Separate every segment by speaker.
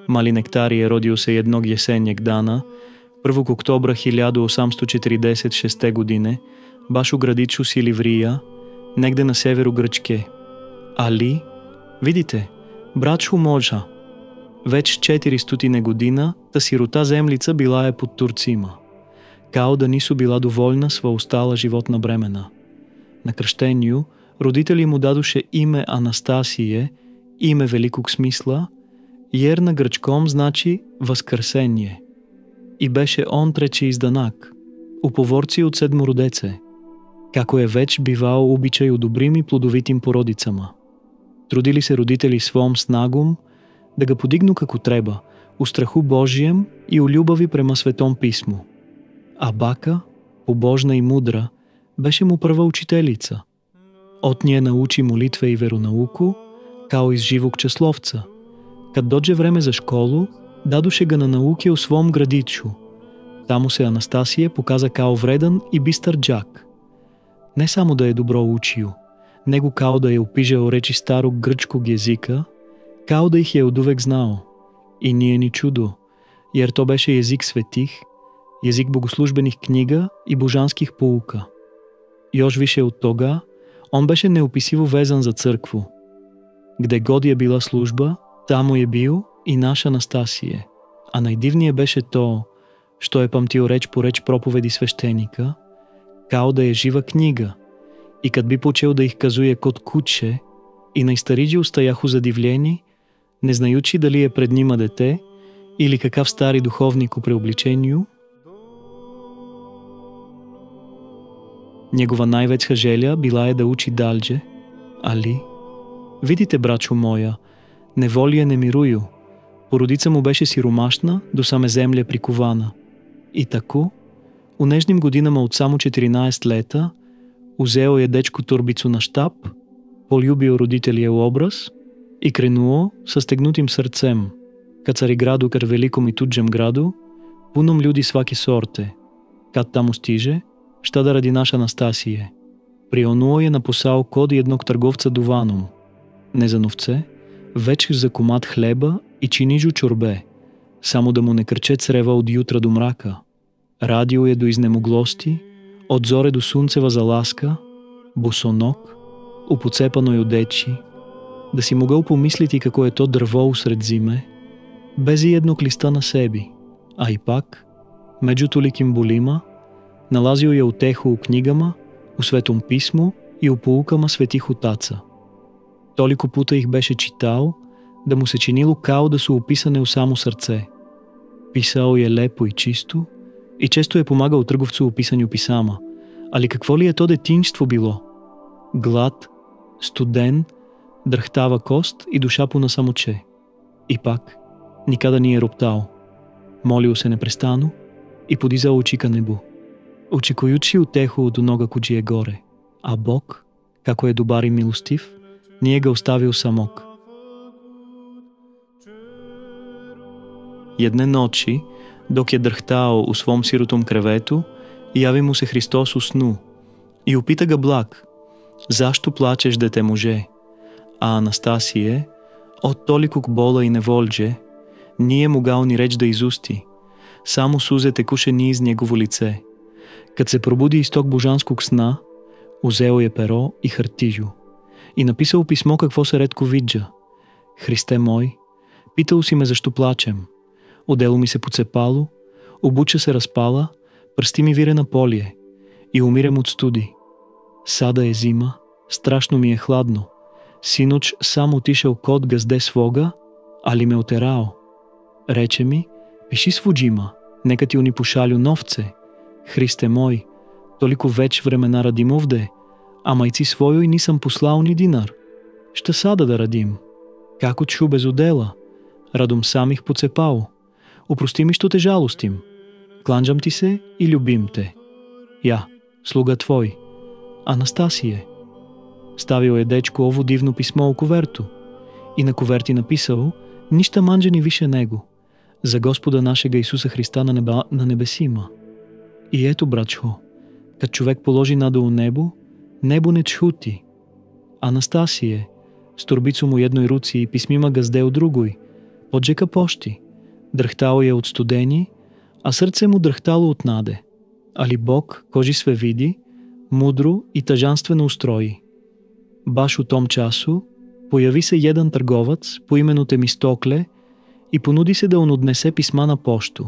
Speaker 1: Mali Nektarije rodio se jednog jesenjeg dana, 1. oktobra 1846 godine, baš u gradiću Силиврия, negde na severu Grčke. Ali, vidite, braću moja, već 400 godina ta sирота землица bila je pod Turcima, kao da nisu bila dovoljna sva ostala životna bremena. Na krštenju roditelji mu daduše ime Anastасije, ime velikog smisla, jer na grčkom znači vaskrsenje. I беше on treći izdanak, u povorci od sedmorодеце, kako je već bivao običaj u dobrim i plodovitим porodicama. Trudili se roditelji svom snagom da ga podignu kako treba, u strahu Božjem i u ljubavi prema Svetom pismu. A baka, побожна и мудра, беше му прва учителица. От нея научи молитва и веронауку, kao iz živog časlovca. Kad dođe vreme za školu, daduše ga na nauke u svom gradiću. Tamo se Anastасije pokaza kao vredan i bistar đak. Ne samo da je dobro učio, nego kao da je upižao reči starog grčkog jezika, kao da ih je oduvek znao. I nije ni čudo, jer to беше jezik svetih, jezik bogoslužbenih knjiga i božanskih pouka. Još više od toga, on беше neopisivo vezan za crkvu. Gde god je bila služba, tamo je bio i naš Anastасije. A najdivnije беше to, što je pamtio reč po reč проповеди свещеника, kao da je živa knjiga, i kad bi počeo da ih kazuje kod kuće, i najстариджи стояху задивljeni, не знаючи дали е пред нима дете или какъв стари духовник у преобличению. Негова най-веча želja bila je da uči dalje, ali, vidite, braćo moja, неволия не мирую. Породица му беше сиромашна, до саме земля прикована. И тако, у нежним годинама от само 14 лета, узео je dečku torbicu na štab, poljubio roditeljev obraz i krenuo sa stegnutim srcem ka Carigradu, kar velikom i tuđem gradu, punom ljudi svake sorte. Kad tamo stiže, šta da radi naš Anastасije? Prionuo je na posao kod jednog trgovca duvanom. Ne za novce, već za komad hleba i činiđu čorbe, samo da mu ne krče creва od jutra do mraka. Radio je do iznемоглости, od zore do sunceva заласка, босоног, u pocepanoj odeći, da si mogao pomisliti kako je to drvo usred zime, bez jednog lista na sebi, a ipak, među tolikim bolima, nalazio je utehu u knjigama, u Svetom pismu i u poukama svetih otaca. Toliko puta ih беше čitao, da mu se činilo kao da su upisane u samo srce. Pisao je lepo i čisto i često je pomagao trgovcu u pisanju pisama, ali какво ли je to detinjstvo bilo? Glad, студен, drhtava kost i duša puna samoće. Ipak, nikada nije roptao. Molio se neprestano i podizao oči ka nebu, očekujući utehu od onoga kuđi je gore. A Bog, kako je dobar i milostiv, nije ga ostavio samog. Jedne noći, dok je drhtao u svom sirotom krevetu, javi mu se Hristos u snu i upita ga blag: zašto plačeš, dete muže? A Anastасije, od tolikog bola i nevolđe, nije mogao ni reč da izusti, samo suze tekuše niz njegovo lice. Kad se probudi iz tog božanskog sna, uzeo je pero i хартиžу и написал писмо какво се редко виджа. Христе мой, питал си ме защо плачем. Одело ми се поцепало, обуча се разпала, пръсти ми вире на полие и умирам от студи. Сада е зима, страшно ми е хладно. Синоч сам отишъл код газде свога, али ме отерао. Рече ми: пиши своджима, нека ти уни пошалю новце. Христе мой, толико веч времена радим овде, а майци својoj nisam послал ни динар. Šta sada da radim? Kako ću bez udela? Radom sam ih pocepao. Oprosti mi što te žalostim. Klanđam ti se i ljubim te. Ja, sluga tvoj, Anastасije. Stavio je dečku ovo divno pismo u kuvertu i na kuverti napisao ništa manđe ni više nego za Gospoda našega Isusa Hriста na nebesima. I eto, braćo, kad čovek položi nadu u nebu, nebo ne čuti. Anastасije, s torbicom u jednoj ruci i pismima gazde u drugoj, Поджека пощи. Дръхтало е от студени, а сърце му дръхтало от наде. Али Бог кожи све види, мудро и тъжанствено устрои. Баш у том часу появи се един търговец по имено Темистокле и понуди се да он отнесе писма на пощу.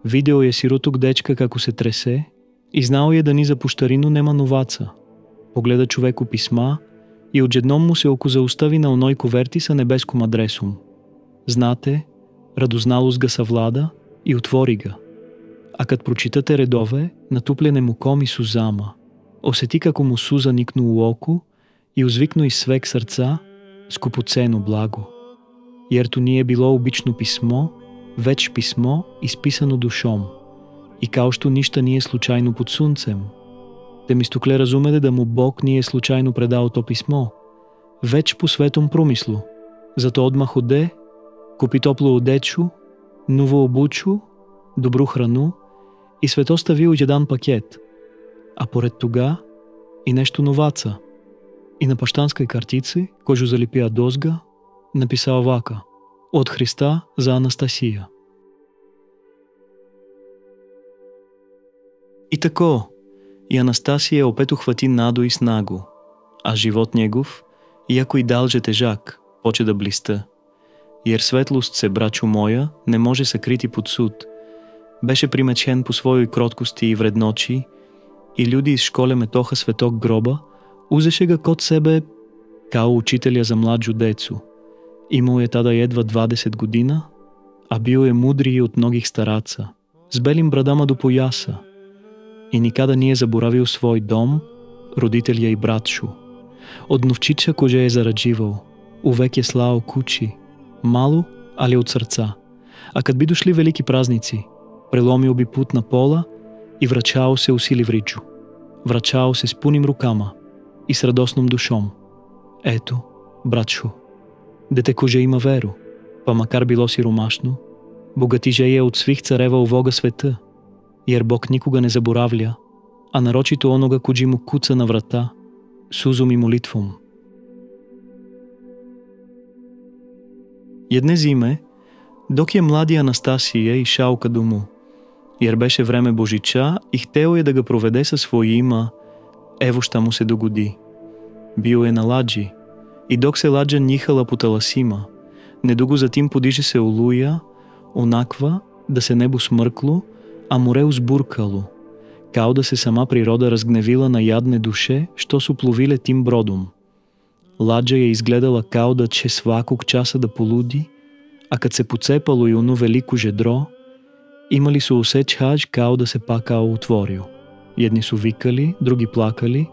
Speaker 1: Видео е сироток дечка како се тресе и знал е да ни за пущарино нема новаца. Погледа човеку писма и отжедном му се око заустави на оной коверти са небеском адресум. Знате, радозналост га съвлада и отвори га. А кад прочитате редове, натуплене му ком и сузама. Осети како му суза никну у око и узвикну из свек сърца скупоцено благо. Ерто ние било обично писмо, веч писмо, изписано душом. И као што ништа nije случайно под сунцем. Темистокле разумеде да му Бог nije случайно предал то писмо. Веч по светом промислу. Зато одмах оде, купи топло одечу, ново обучу, добру храну и свет остави един пакет. А поред тога и нещо новаца. И на пащанской картици, кожу залепия дозга, написал вака: от Христа за Анастасия. И тако, и Анастасия опет ухвати надо и снаго, а живот негов, иако и далже тежак, поче да блиста. Jer светлост се, брачо моя, не може съкрити под суд. Беше примечен по својој кроткости и вредночи, и люди из школе метоха светок гроба, узеше га код себе као учителя за младжу децу. Имал е тада едва 20 година, а бил е мудрiji от многих стараца, с белим брадама до пояса. И никада nije заборавил свой дом, родителя и братшу. Од новчича коже е зарадживал, увек е слао кучи, мало, али от сърца. А кад би дошли велики празници, преломил би пут на пола и врачао се усили вриджу. Врачао се с пуним рукама и с радосном душом. Ето, братшо, дете коже има веру, па макар било сиромашно, богатиже е от свих царева овога света, jer Бог никога не заборавля, а нарочито онога коджи му куца на врата, сузом и молитвом. Едне зиме, док е млади Анастасия ишал ка дому, jer беше време Божича и хтел е да га проведе със свои има, ево ща му се догоди. Бил е на ладжи, и док се ладжа нихала по таласима, недуго затим подиже се олуя, онаква, да се небо смъркло, а море узбуркало, као да се сама природа разгневила на ядне душе, що су пловиле тим бродом. Ладжа я изгледала као да че сваког часа да полуди, а кад се поцепало и оно велико жедро, имали су усеч хадж као да се пакао отворил. Едни су викали, други плакали,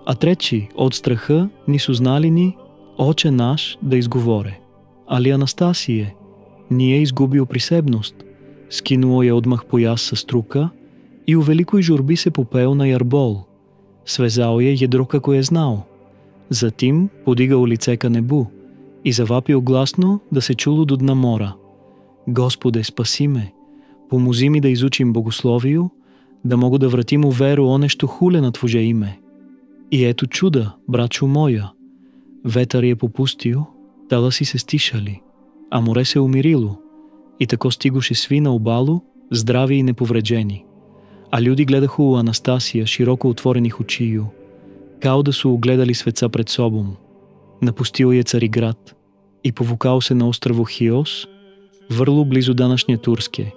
Speaker 1: а тречи от страха ни су знали ни Оче наш да изговоре. Али Анастасие, ние изгубил присебност, скинуло я одмах пояс със струка и у великой журби се попел на ярбол. Свезал я ядро како е знал. Затим подигал лице ка небу и завапил гласно да се чуло до дна мора. Господе, спаси ме, помози ми да изучим богословию, да мога да вратим у веру онещо хуле на Твое име. И ето чуда, брачо моя. Ветър е попустил, таласи се стишали, а море се умирило. И тако стигоше сви на обало, здрави и неповреджени. А люди гледаха у Анастасия широко отворених очiju, као да су огледали светца пред собом. Напустил е Цариград и повукал се на острово Хиос, върло близо данашния Турске.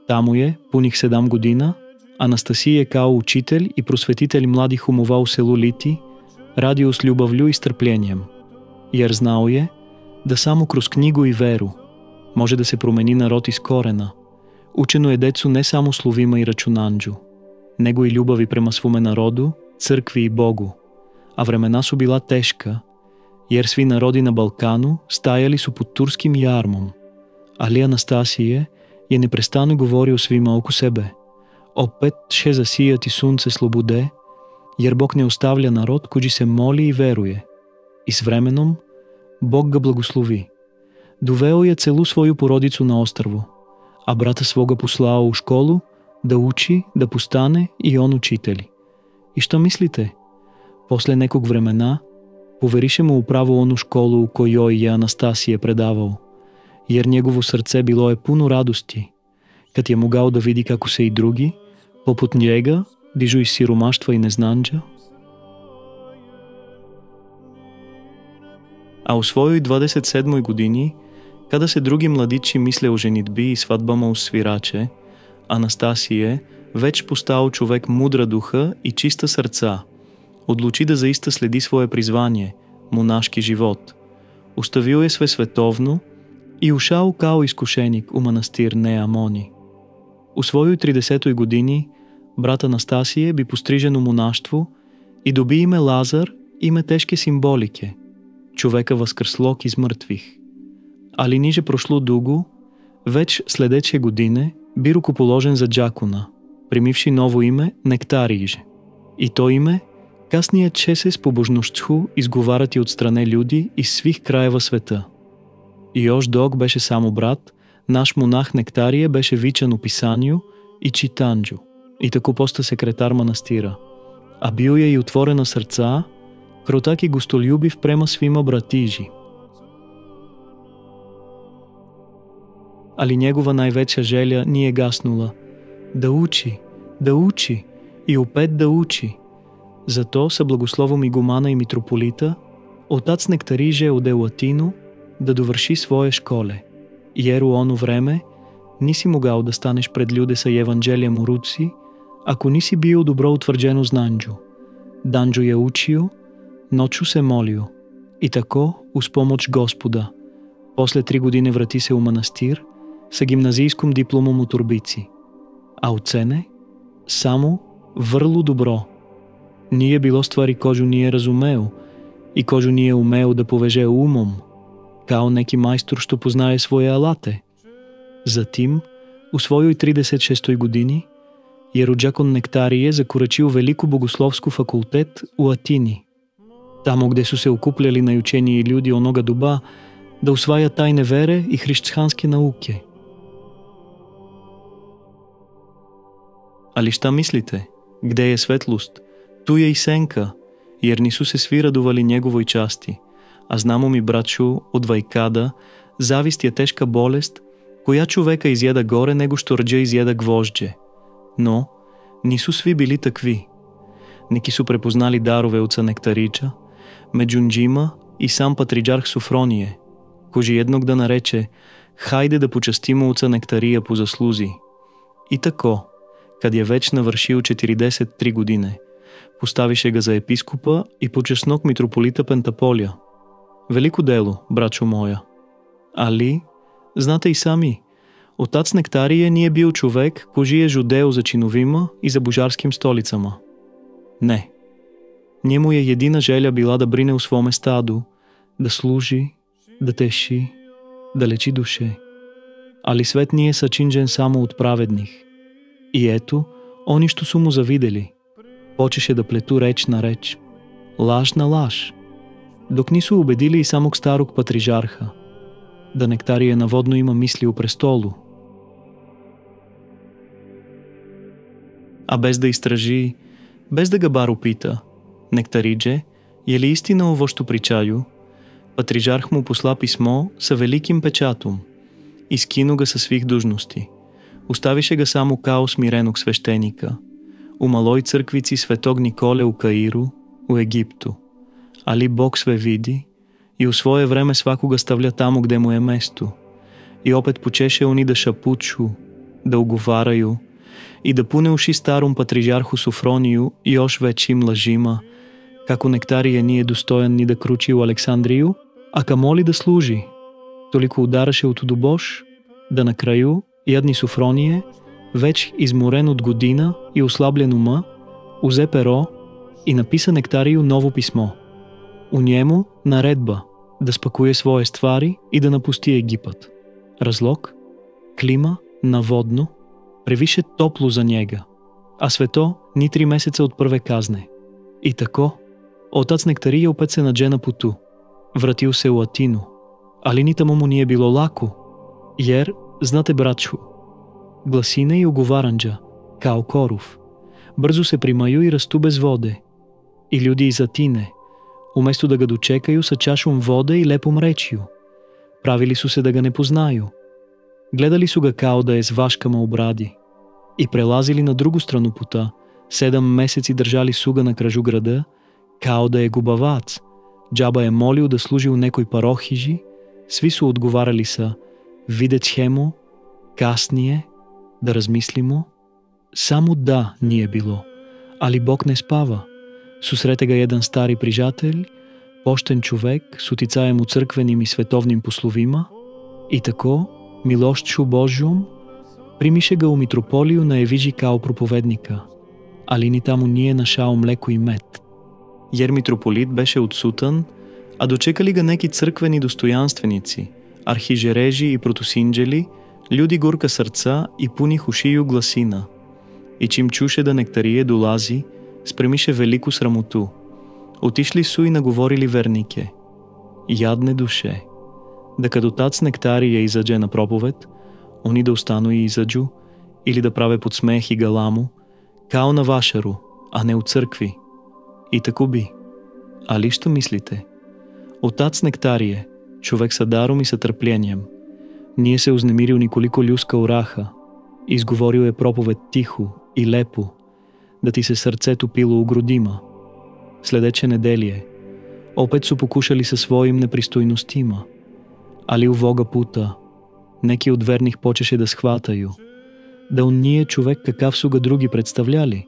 Speaker 1: Тамо е, пуних 7 година, Анастасия као учител и просветител младих умовал село Лити, радио с любовлю и strpljenjem. Jer znao je da samo kroz knjigu i veru može da se promeni narod iz korena. Učeno je decu ne samo slovima i računanđu, nego i ljubavi prema svome narodu, crkvi i Bogu. A vremena su bila teška, jer svi narodi na Balkanu stajali su pod turskim jarmom. Ali Anastasije je neprestano govorio svima oko sebe. Opet će zasijati sunce slobode, jer Бог не оставля народ, који се моли и веруе. И с временом Бог га благослови. Довео ја целу своју породицу на острво, а брата свога послао у школу да учи, да постане и он учители. И што мислите? После неког времена поверише му управо ону школу у којој ја Анастасија предавал. jer njegovo srce bilo je puno radosti, kad je mogao da vidi kako se i drugi, poput njega, dižu iz siromaštva i neznanđa. A u svojoj 27. godini, kada se drugi mladići misle o ženitbi i svadbama uz svirače, Анастасие, вече постал човек мудра духа и чиста сърца, отлучи да заиста следи свое призвание, монашки живот. Оставил е све световно и ушал као изкушеник у манастир Неа Мони. У својој 30 години брат Анастасие би пострижено монаштво и доби име Лазар, име тешке символике, човека възкрслок из мъртвих. Али ниже прошло дуго, вече следече године би рукоположен за джакона, примивши ново име Нектариже. И то име касният чесе с побожностху изговарати от стране люди из свих краева света. И ош дог беше само брат, наш монах Нектарие беше вичан описанио и читанджо, и тако поста секретар манастира. А бил е и отворена сърца, кротак и гостолюбив према свима братижи. Али негова най-веча желя ни е гаснула да учи и опет да учи. Зато са благословом игумана и митрополита, отац Нектариже оде латино да довърши своje школе. Jer u ono vreme nisi mogao da staneš pred ljude sa evanđelijem u ruci, ako nisi bio dobro utvrđeno znanđu. Danđu je učio, noću se molio. I tako, uz pomoć Gospoda, posle 3 godine vrati se u manastir sa gimnazijskom diplomom u torbici. A ocene? Samo vrlo dobro. Nije bilo stvari kožu nije razumeo i kožu nije umeo da poveže umom, kao neki majstor što poznaje svoje alate. Zatim, u svojoj 36. godini, je rođakon Nектарije закорачил Велико богословско факултет у Атини. Тамо gde su se okupljali najučeniji ljudi onoga doba da usvaja tajne vere i hrišćanske nauke. Ali šta mislite? Gde je svetlost? Tu je i senka, jer nisu se svi radovali njegovoj časti. A znamo mi, braćo, od Vajkada, zavist je teška bolest, koja човека изяда горе него što rđe izjeda gvožđe. No, nisu svi bili takvi. Neki su prepoznali darove oca Nektariča, među njima i sam patriđarh Sofronije, koji jednog dana reče: hajde da počastimo oca Nektarija po zasluzi. I tako, kad je već navršio 43 godine, postaviše ga za episkopa i počasnog mitropolita Pentaполja. Veliko delo, braćo moja. Ali, znate i sami, otac Nektarije nije bio човек koji je žudeo za činovima i za božarskim stolicama. Ne. Njemu je jedina želja bila da brine u svome stadu, da služi, da teši, da leči duše. Ali svet nije sačinjen samo od pravednih. I eto, oni što su mu zavideli, počeše da pletu reč na reč, laž na laž, dok nisu ubedili i samog starog patrižarha, da Nektarije navodno ima misli u prestolu. A bez da istraži, bez da ga bar upita, Nektaridže, je li istina ovo što pričaju, patrižarh mu posla pismo sa velikim pečatom i skinu ga sa svih dužnosti. Ustavише ga само kao smirenog sveštenika u maloj crkvici Svetog Nikole u Kairu, u Egiptu. Ali Bog sve vidi i u svoje vreme svakoga stavlja tamo gde mu je mesto. I opet počeše oni da šapuču, da ugovaraju i da pune uši starom patrižarhu Sofroniju i još većim lažima, kako Nektarije nije dostojan ni da kruči u Aleksandriju, a kamoli da služi. Toliko udarаше от удобош, да на краю ядни Софронije, već izmoren od godina i oslabljen uma, uze pero i napisa Nektariju novo pismo. U njemu naredba da spakuje svoje stvari i da napusti Egipat. Razlog? Klima, navodno, previše toplo za njega, a sve to ni 3 meseca od prve kazne. I tako, otac Nektarije opet se nađe na putu. Vratio se u Atinu, ali ni tamo mu nije bilo lako, jer, znate braću, glasine i ugovaranđa, kao korov, brzo se primaju i rastu bez vode. I ljudi iz Atine, umesto da ga dočekaju sa čašom vode i lepom rečju, Правili su se da ga ne poznaju. Gledali su ga kao da je s vaškama u bradi i prelazili na drugu stranu puta, 7 meseci držali su ga na kražu grada, kao da je gubavac. Džaba je molio da služi u nekoj parohiži, svi su odgovarali sa vidjet ćemo, kasnije, da razmislimo. Samo da nije bilo, ali Bog ne spava. Susrete ga jedan stari prižatelj, pošten човек с утицаем u crkvenim i svetovnim poslovima i tako, milošću Božjom, primiše ga u mitropoliju na Eviji kao проповедника, ali ni tamo nije našao mleko i med. Jer mitroполит беше отсутан, а дочекали ga neki crkveni dostojanstvenicи, архижережи и протосинджели, ljudi горка сърца и пуних ушiju гласина. И чим чуше да нектарие долази, спремише велику срамоту. Отишли су и наговорили вернике. Ядне душе. Да като тац нектария изаđe на проповед, они да остану и изаđu, или да праве подсмех и галаму, као на вашару, а не у църкви. И тако би. Али що мислите? Отац нектарие, човек са даром и сътърплением. Nije se uznemirio nikoliko ljuska uraha. Izgovorio je проповед тихо и лепо, да ти се сърцето пило у грудима. Следече неделие, опет su покушали със своим непристойностима. Али у Вога пута, неки от верних почеше да схватaju. Да он nije човек какав su ga drugi представляли.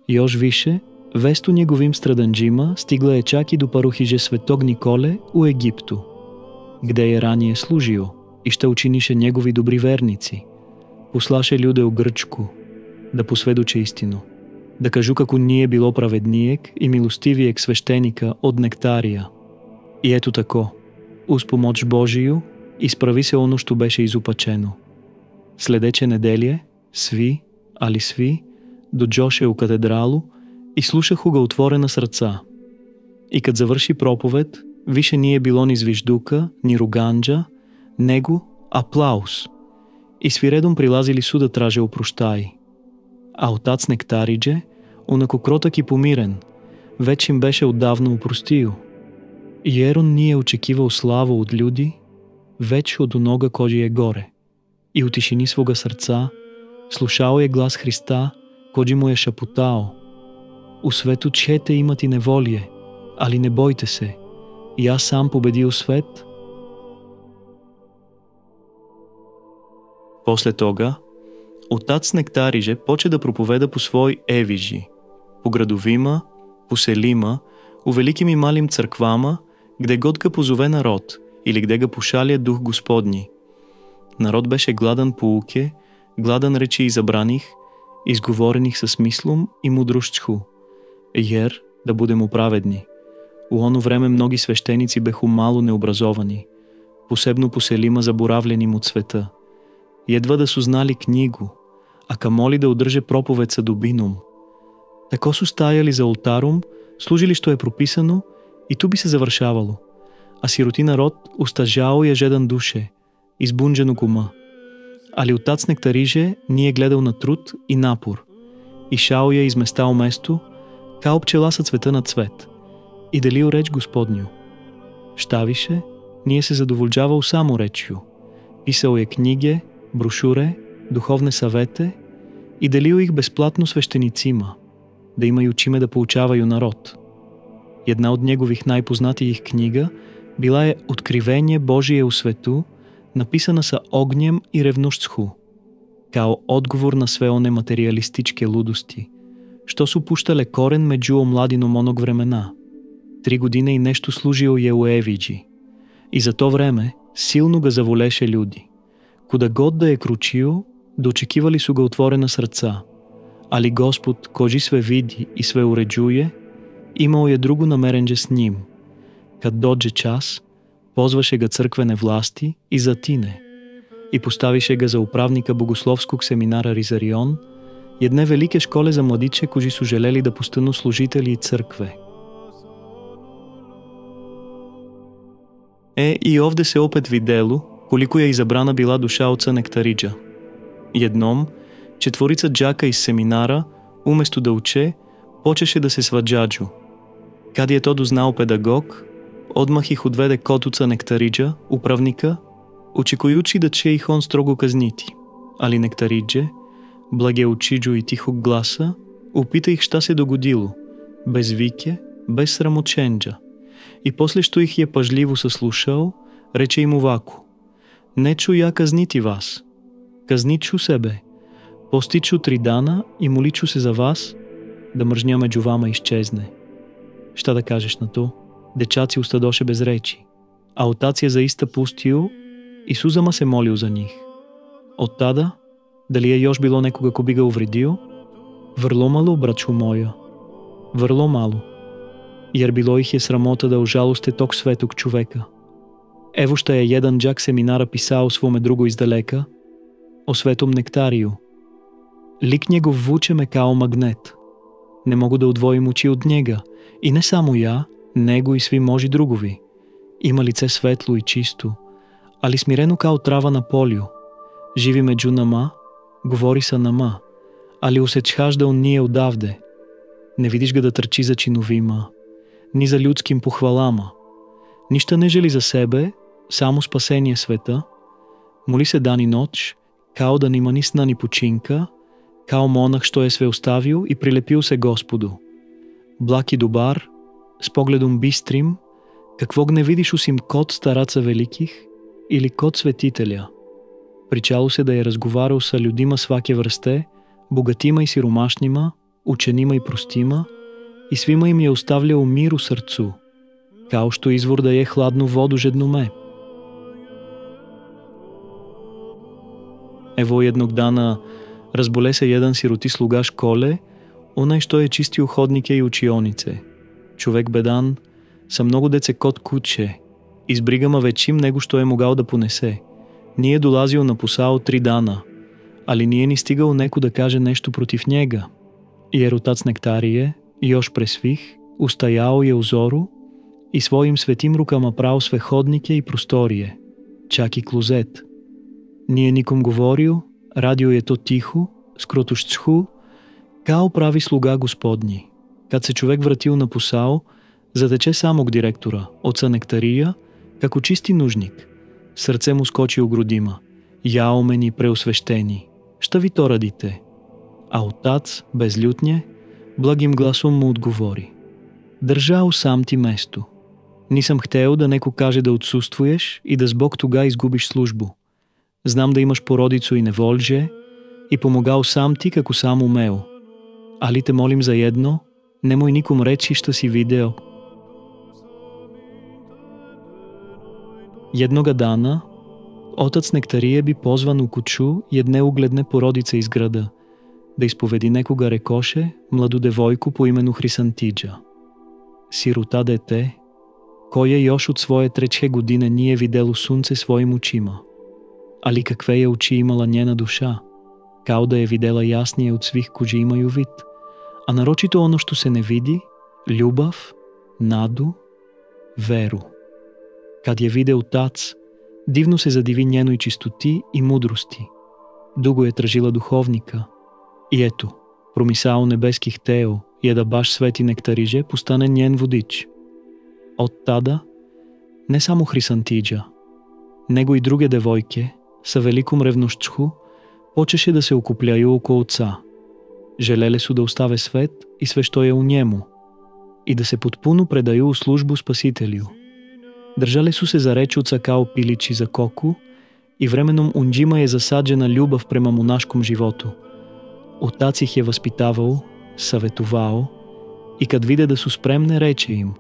Speaker 1: Još više, весто неговим страданджима стигла е чак и до парохиже Светог Николе у Египту, gde je ranije služio i šta učiniše njegovi dobri vernici. Послаше ljude u Grčku, da posvedoče istinu, da kažu kako nije bilo pravednijeg i milostivijeg sveštenika od Nектария. И ето тако, uz pomoć Božiju, ispravi se ono što беше izupачено. Следече неделие, svi, ali svi, dođoše u katedralu i slušahu ga otvorena srca. I kad završi проповед, više nije bilo ni zvižduka, ni ruganđa, nego aplauz. И свиредом прилазили су да траже опрощай. А отац Нектаридже, онако кротък и помирен, вече им беше отдавна опростил. И Ерон nije očekivao slavu od ljudi, već od onoga koji je gore. I u tišini svoga srca slušao je glas Hriста, koji mu je šaputao: U svetu ćete imati nevolje, ali ne bojte se, ja sam pobedio svet. После тога, отац Нектаридже поче да проповеда по свои евижи, по градовима, по селима, у великим и малим църквама, где год га позове народ или где га пошалия дух Господни. Народ беше гладан поуке, гладан речи изабраних, изговорених със смислом и мудрощху. Ер, да будемо праведни. У оно време многи свещеници беху мало необразовани, посебно по селима заборавлени от света. Едва да су знали книгу, а камоли да одрже проповед са добином. Тако су стаяли за олтаром, служили що е прописано и ту би се завършавало. А сироти народ устажао я жедан душе, избунджено кума. Али отац Нектаридже ние гледал на труд и напор. И шао я изместал место, као пчела са цвета на цвет. И делил реч Господню. Щавише, ние се задоволджавал само речju. Писал е книге, брошуре, духовне съвете и делил их безплатно свещеницima, да имaju čime da poučavaju narod. Една от негових най-познатijih книга била е Откривение Божие у свету, написана са огнjem и ревнощху, kao odgovor na sve one materialističke ludosti, što su puštale koren među omladinom onog vremena. 3 godine i nešto služio je u Eviji. I za to vreme silno ga заволеше ljudi. Куда год да е кручio, dočekivali su ga otvorena srca, ali Gospod, koji sve vidi i sve uređuje, imao je drugo namerenje s njim. Kad dođe čas, pozvaše ga crkvene vlasti i zatine i postaviše ga za upravnika Bogoslovskog seminara Ризарион, jedne velike škole za mladiće koji su želeli da postanu služitelji crkve. I ovde se opet videlo koliko je izabrana bila duša oca Nektaridža. Jednom, четворица джака из семинара, уместо да уче, почеше да се сваđađu. Kad je to doznao pedagog, Odmah ih odvede kod oca Nektaridža, upravnika, očekujući da će ih on strogo kazniti. Ali Nektaridže, blage očiđu i tihog glasa, upita ih šta se dogodilo, bez vike, bez sramoćenja. I после što ih je pažljivo saslušao, reče im ovako: neću ja kazniti vas, kazniću sebe. Postiću 3 dana i моличу се за вас да мržnja među vama iščezne. Šta da kažeš na to? Dečaci ustadoše bez reči, a otac je zaista pustio i suzama se molio za njih. Od tada, dali je još bilo nekoga ko bi ga uvredio? Vrlo malo, braću moja. Vrlo malo. Jer bilo ih je sramota da užaloste tog svetog čoveka. Evo šta je jedan đak seminara pisao svome drugu izdaleka o svetom Nektariju. Lik njegov vuče me kao magnet. Ne mogu da odvojim oči od njega. I ne samo ja, nego i svi moji drugovi. Ima lice svetlo i čisto, ali smireno kao trava na polju. Živi među nama, govori sa nama, ali усещаш да он nije odavde. Ne vidiš ga da trči za činovima, ni za ljudskim pohvalama. Ništa ne želi za sebe, samo spasenje sveta. Моли се dan i noć, kao da nima ni sna ni починка, kao monah što je sve ostavio i prilepio se Gospodu. Blag i dobar, s pogledom bistrim, kakvog ne vidiš osim kod staraca velikih ili kod svetitelja. Pričalo se da je razgovarao sa ljudima svake vrste, bogatima i siromašnima, učenima i prostima, i svima im je ostavljao mir u srcu, kao što izvor daje hladnu vodu žednome. Evo jednog dana razbole se jedan siroти слуга škole, onaj što je čistio hodnike i učionice. Човек бедан, sa mnogo dece kod kuće, i s brigama većim nego što je mogao da ponese. Nije dolazio na posao 3 dana, ali nije ni stigao neko da kaže nešto protiv njega. Jer otac Nektarije, još pre svih, ustajao je u zoru i svojim svetim rukama prao sve hodnike i prostorije, čak i klozet. Nije nikom govorio, radio je to tiho, скротушцху, kao pravi sluga gospodnji. Kad se човек vratio na posao, zatečе samog direktora, oca Nektarija, kako čisti nužnik. Srce mu skoči u grudima. Jao meni preosvešteni, šta vi to radite? A otac, bez ljutnje, blagim glasom mu odgovori: držao sam ti mesto. Nisam hteo da neko kaže da odsustvuješ i da zbog toga izgubiš službu. Znam da imaš porodicu i nevolje i pomogao sam ti kako sam umeo. Ali te molim za jedno, nemoj nikom reći što si video. Jednoga dana, otac Nektarije bi pozvan u kuću jedne ugledne porodice iz grada, da ispovedi nekoga rekоше mladu devojku po imenu Хрисантиджа. Siruta dete, koje još od svoje 3 godine nije videlo sunce svojim očima. Ali kakve je oči imala njena duša, kao da je videla jasnije od svih koji imaju vid, a naročito ono što se ne vidi, ljubav, nadu, veru. Kad je video tac, divno se zadivi njenoj čistoti i mudrosti. Dugo je tražila duhovnika. I eto, промисал небески хтео je da baš Sveti Nektaridže postane njen vodič. Od tada, ne samo Хрисантиджа, nego i druge devojke sa velikom revnošću počeše da se okupljaju oko oca. Želele su da ostave svet i sve što je u njemu i da se potpuno predaju u službu Spasitelju. Držale su se za reč oca kao pilići za koku i vremenom u njima je zasađena ljubav prema monaškom životu. Otac ih je vaspitavao, savetovao i kad vide da su spremne, reče im: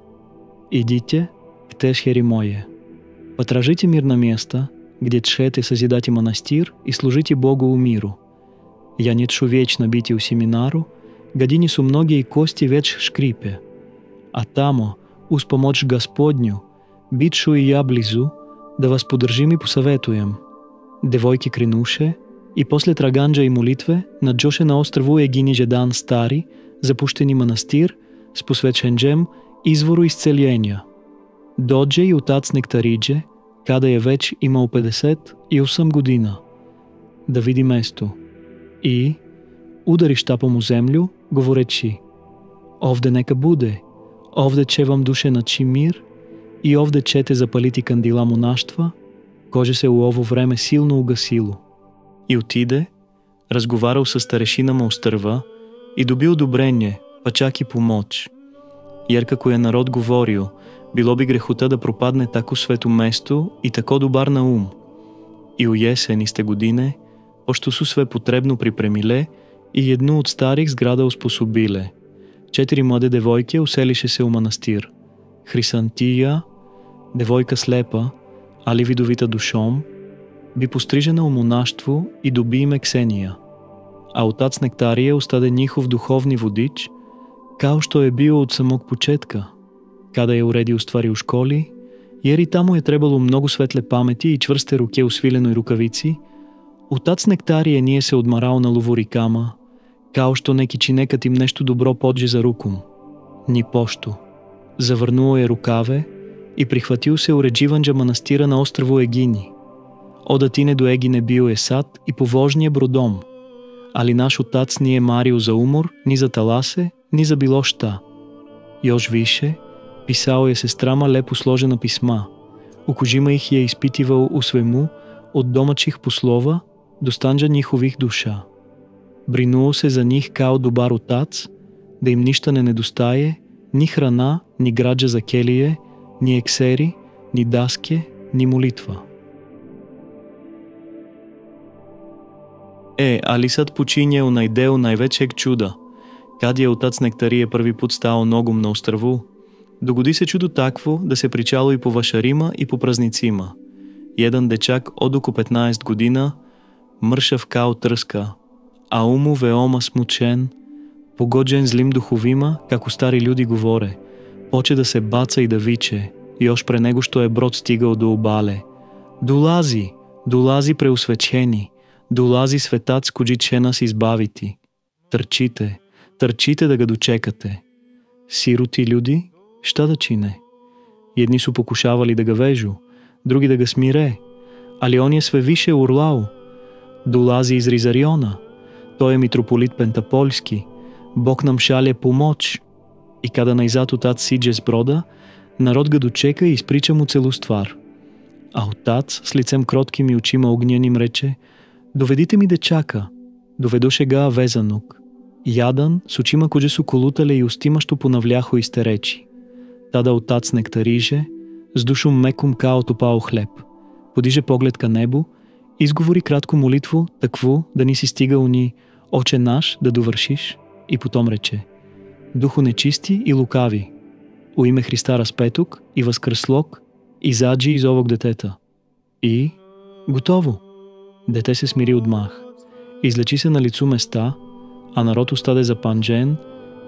Speaker 1: idite к тешхери мое, потражите мир на место, где тшете созидати монастир и служите Богу у миру. Я не тшу вечно бити у семинару, години су многие кости веч шкрипе, а тамо, уз помочь Господню, битшу и я близу, да вас подържим и посъветуем. Девойки кренуше и после траганджа и молитве наджоше на острову Егини Жедан Стари, запущени манастир с посвеченджем извору изцелjenja. Dođe i otac Nektaridže, kada je već imao 58 godina, da vidi mesto i udari štapom u zemlju, govoreći: ovde neka bude, ovde će vam duše naći mir и овде чете запалити кандила монаштва, коже се у ово време силно угасило. И отиде, разговарал с старешина му острва и доби одобрение, па чак и помоч. Jer kako je narod govorio, bilo bi grehuta da propadne tako sveto mesto i tako dobar na um. I u jesen iste godine, pošto su sve potrebno pripremile, i jednu od starih zgrada usposobile. 4 mlade devojke uselише се u manastir. Хрисантия, devojka slepa, ali vidovita dušom, bi пострижена u monaštvo i dobi ime Ксения. A otac Нектарije остаде njihov duhovni vodič, kao što je bio od samog početka. Kada je uredio stvari u školi, jer i tamo je trebalo mnogo svetle pameti i čvrste ruke u svilenoj rukavici, otac Нектарije nije se odmarao na lovorikama, kao što neki čine kad im nešto dobro podže za rukom. Ni pošto. Завърнуo je rukave i prihvatio se uređivanja manastira na ostrvu Egini. Od Atine do Egine bio je sad i povožnije brodom, ali naš otac nije mario za umor, ni za talase, ni za bilo šta. Još više, pisao je sestrama lepo složena pisma, u kojima ih je ispitivao u svemu, od domaćih poslova do stanđa njihovih duša. Brinuo se za njih kao dobar otac, da im ništa ne nedostaje, ni hrana, ni građa za kelije, ni ekseri, ni daske, ni molitva. Ali sad počinje onaj deo najvećeg čuda. Kad je otac Нектарije prvi put stao nogom na ostrvu, dogodi se čudo takvo da se pričalo i po vašarima i po praznicima. Jedan dečak od oko 15 godina, mršav kao trska, a umu veoma smučen, pogođen zlim duhovima, kako stari ljudi govore, počе da se baca i da viče, još pre nego što je brod stigao do obale. Dolazi, dolazi preusvećeni, dolazi svetac koji će nas izbaviti. Trčite, trčite da ga dočekate. Siroti ljudi, šta da čine? Jedni su pokušavali da ga vežu, drugi da ga smire, ali on je sve više urlao. Dolazi iz Rizariona, той е митрополит Пентаполски, Бог нам шалje pomoć. I kada najzad otac siđe s broda, narod ga dočeka i ispriča mu celu stvar. A otac s licem krotkim i očima ognjenim reče: dovedite mi dečaka. Доведоше ga vezanog. Jadan s očima koje su kolutale i ustima što ponavljaho iste reči. Tada otac Нектариже, s dušom mekom kao topao hleb, podiže pogled ka nebu, izgovori kratku molitvu, takvu da nisi stigao ni Oče naš da довършиш, и потом рече: Духу нечисти и лукави, у име Христа разпеток и възкръслок, изаджи из овог детета. И готово. Дете се смири отмах. Излечи се на лицу места, а народ остаде запанджен,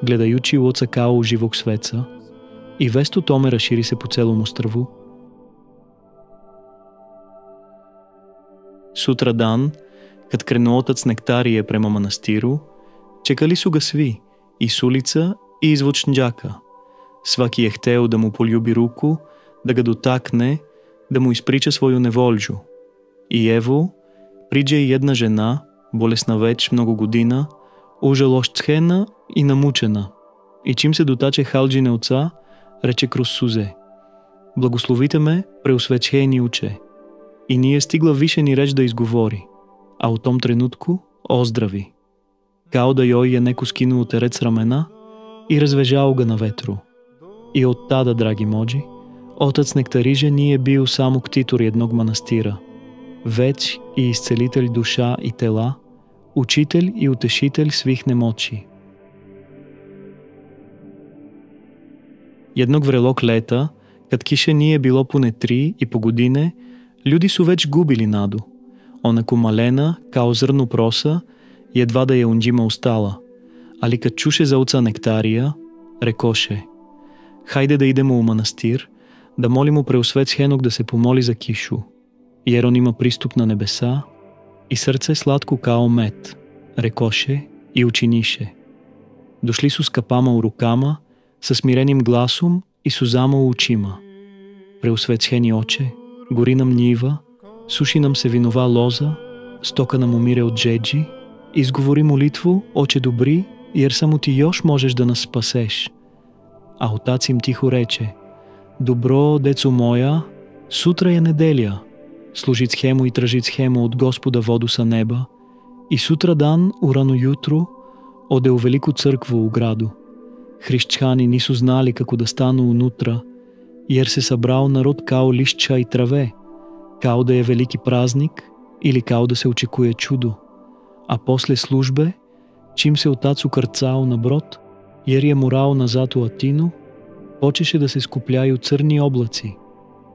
Speaker 1: гледаючи оца као живок свеца, и весто томе разшири се по целом острву. Sutradan, kad krenuo otac Nektarije prema manastiru, čekali su ga svi, i s ulica i iz voćnjaka. Svaki je hteo da mu poljubi ruku, da ga dotakne, da mu ispriča svoju nevolju. I evo, priđe i jedna žena, bolesna već mnogo godina, užalošćena i namučena. I čim se dotače halđine oca, reče kroz suze: Благословите ме, преосвечени уче. И nije stigla više ni reč da izgovori, a u tom trenutku ozdravi. Kao da joj je neko skinuo teret s ramena i razvežao ga na vetru. I od tada, dragi mođi, otac Нектариже nije bio samo ktitor jednog manastira, već i iscelitelj duša i tela, učitelj i utešitelj svih nemoći. Jednog vrelog leta, kad kiše nije bilo pune 3,5 godine, ljudi su već gubili nadu. Onako malena, kao zrno prosa, jedva da je unđima ustala. Ali kad čuše za oca Nektarija, rekоше: Hajde da idemo u manastir, da molimo preosvećenog da se pomoli za kišu, jer on ima pristup na nebesa i srce slatko kao med, rekоше i učiniše. Došli su s kapama u rukama, sa smirenim glasom i suzama u očima. Preosvećeni oče, gori nam njiva, suši nam se vinова лоза, стока nam umire od žeđi, izgovori molitvu: Oče dobri, jer samo ti još možeš da nas spaseš. A otac im tiho reče: Добро, децо моя, сутра е неделя. Служиц хемо и тражиц хемо от Господа водуса неба. И сутра дан, урано jutro, оде у велику църква у граду. Хришчани нису знали како да стану унутра, jer се събрал народ као лишча и траве, као да е велики празник или као да се очекuje чудо. А после службе, чим се отац укърцал на брод, jer je морал назад у Атину, почеше да се скупляju църни облаци.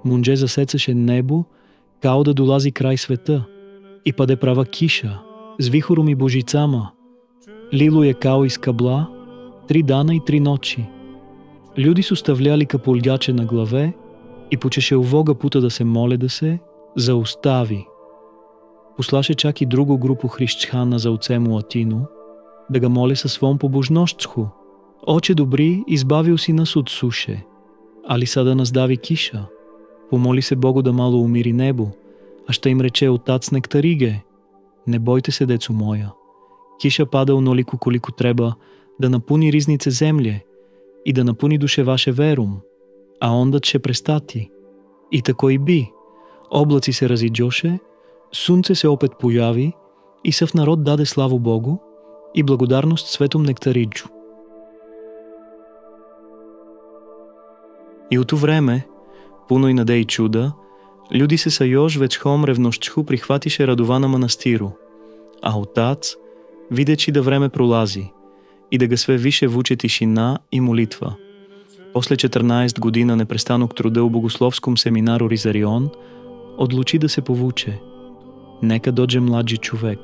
Speaker 1: Мунже засецаше небо, као да долази край света, и паде права киша, с вихором и божицама. Лило е као из кабла, 3 дана и 3 ночи. Люди су ставляли капулгаче на главе и почеше увога пута да се моле да се заустави. Послаше чак и друго групу хришчана за оцему Атину, да га моле със свом побожнощсху. Оче добри, избавил си нас от суше, али сада нас дави киша. Помоли се Богу да мало умири небо, а ще им рече отац нектариге. Не бойте се, децо моя. Киша пада онолико колико треба да напуни ризнице землje и да напуни душе ваше верум, а ондат ще престати. И тако и би. Облаци се разиджоше, сунце се опет появи и съв народ даде славу Богу и благодарност светом нектариджу. И от време, пуно и надей чуда, люди се сайош вечхом ревнощчху прихватише Радована манастиру, а отац, видечи да време пролази и да га све више вуче тишина и молитва. После 14 година непрестанок труда у богословском семинару Ризарион, одлучи да се повуче. Нека додже младжи човек,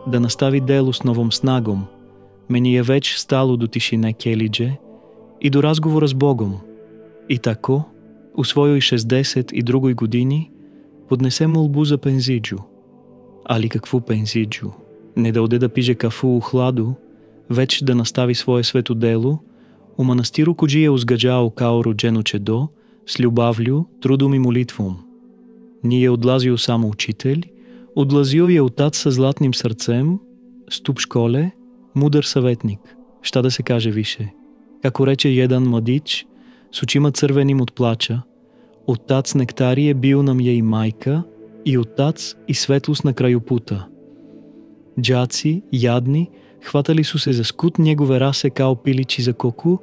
Speaker 1: да настави дело с новом снагом, мени е веч стало до тишине келидже и до разговора с Богом. И тако, у својој 62 години, поднесе молбу за пензиджу. Али какво пензиджу? Не да оде да пиже кафу у хладу, веч да настави свое свето дело, у манастиру коджи е узгаджао као роджено чедо, с љубављу, трудом и молитвом. Ние одлазио само учитель, одлазио е отац со златним срцем, ступ школе, мудър съветник. Šta да се каже више? Како рече jedan младич, с очима цървеним от плача, отац нектарие бил нам е и майка, и отац и светлост на краю пута. Джаци, ядни, хватали су се за скут негове расе као пиличи за коку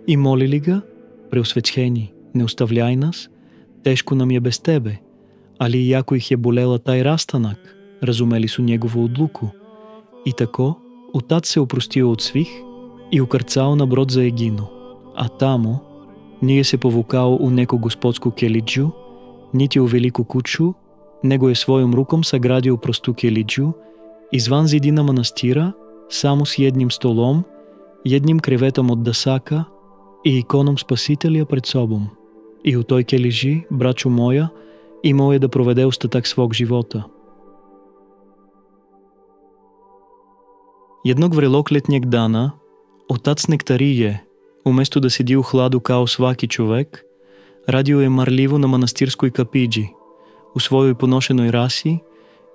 Speaker 1: и молили га, преосвечени, не оставляй нас, тежко нам е без тебе, али и яко их е болела тай растанак, разумели су негово одлуку. И тако, отац се опростил от свих и укърцал на брод за егино, а тамо, ние се повукал у неко господско келиджу, нити у велико кучу, него е својом руком саградил просту келиджу, извън зидина манастира, само с едним столом, едним креветом от дасака и иконом Спасителя пред собом. И у той келижи, брачо моя, имал е да проведе остатък свог живота. Едног врелок летняк дана, отац нектарие, уместо да седи у хладу као сваки човек, радио е марливо на манастирской капиджи, у својој поношеној раси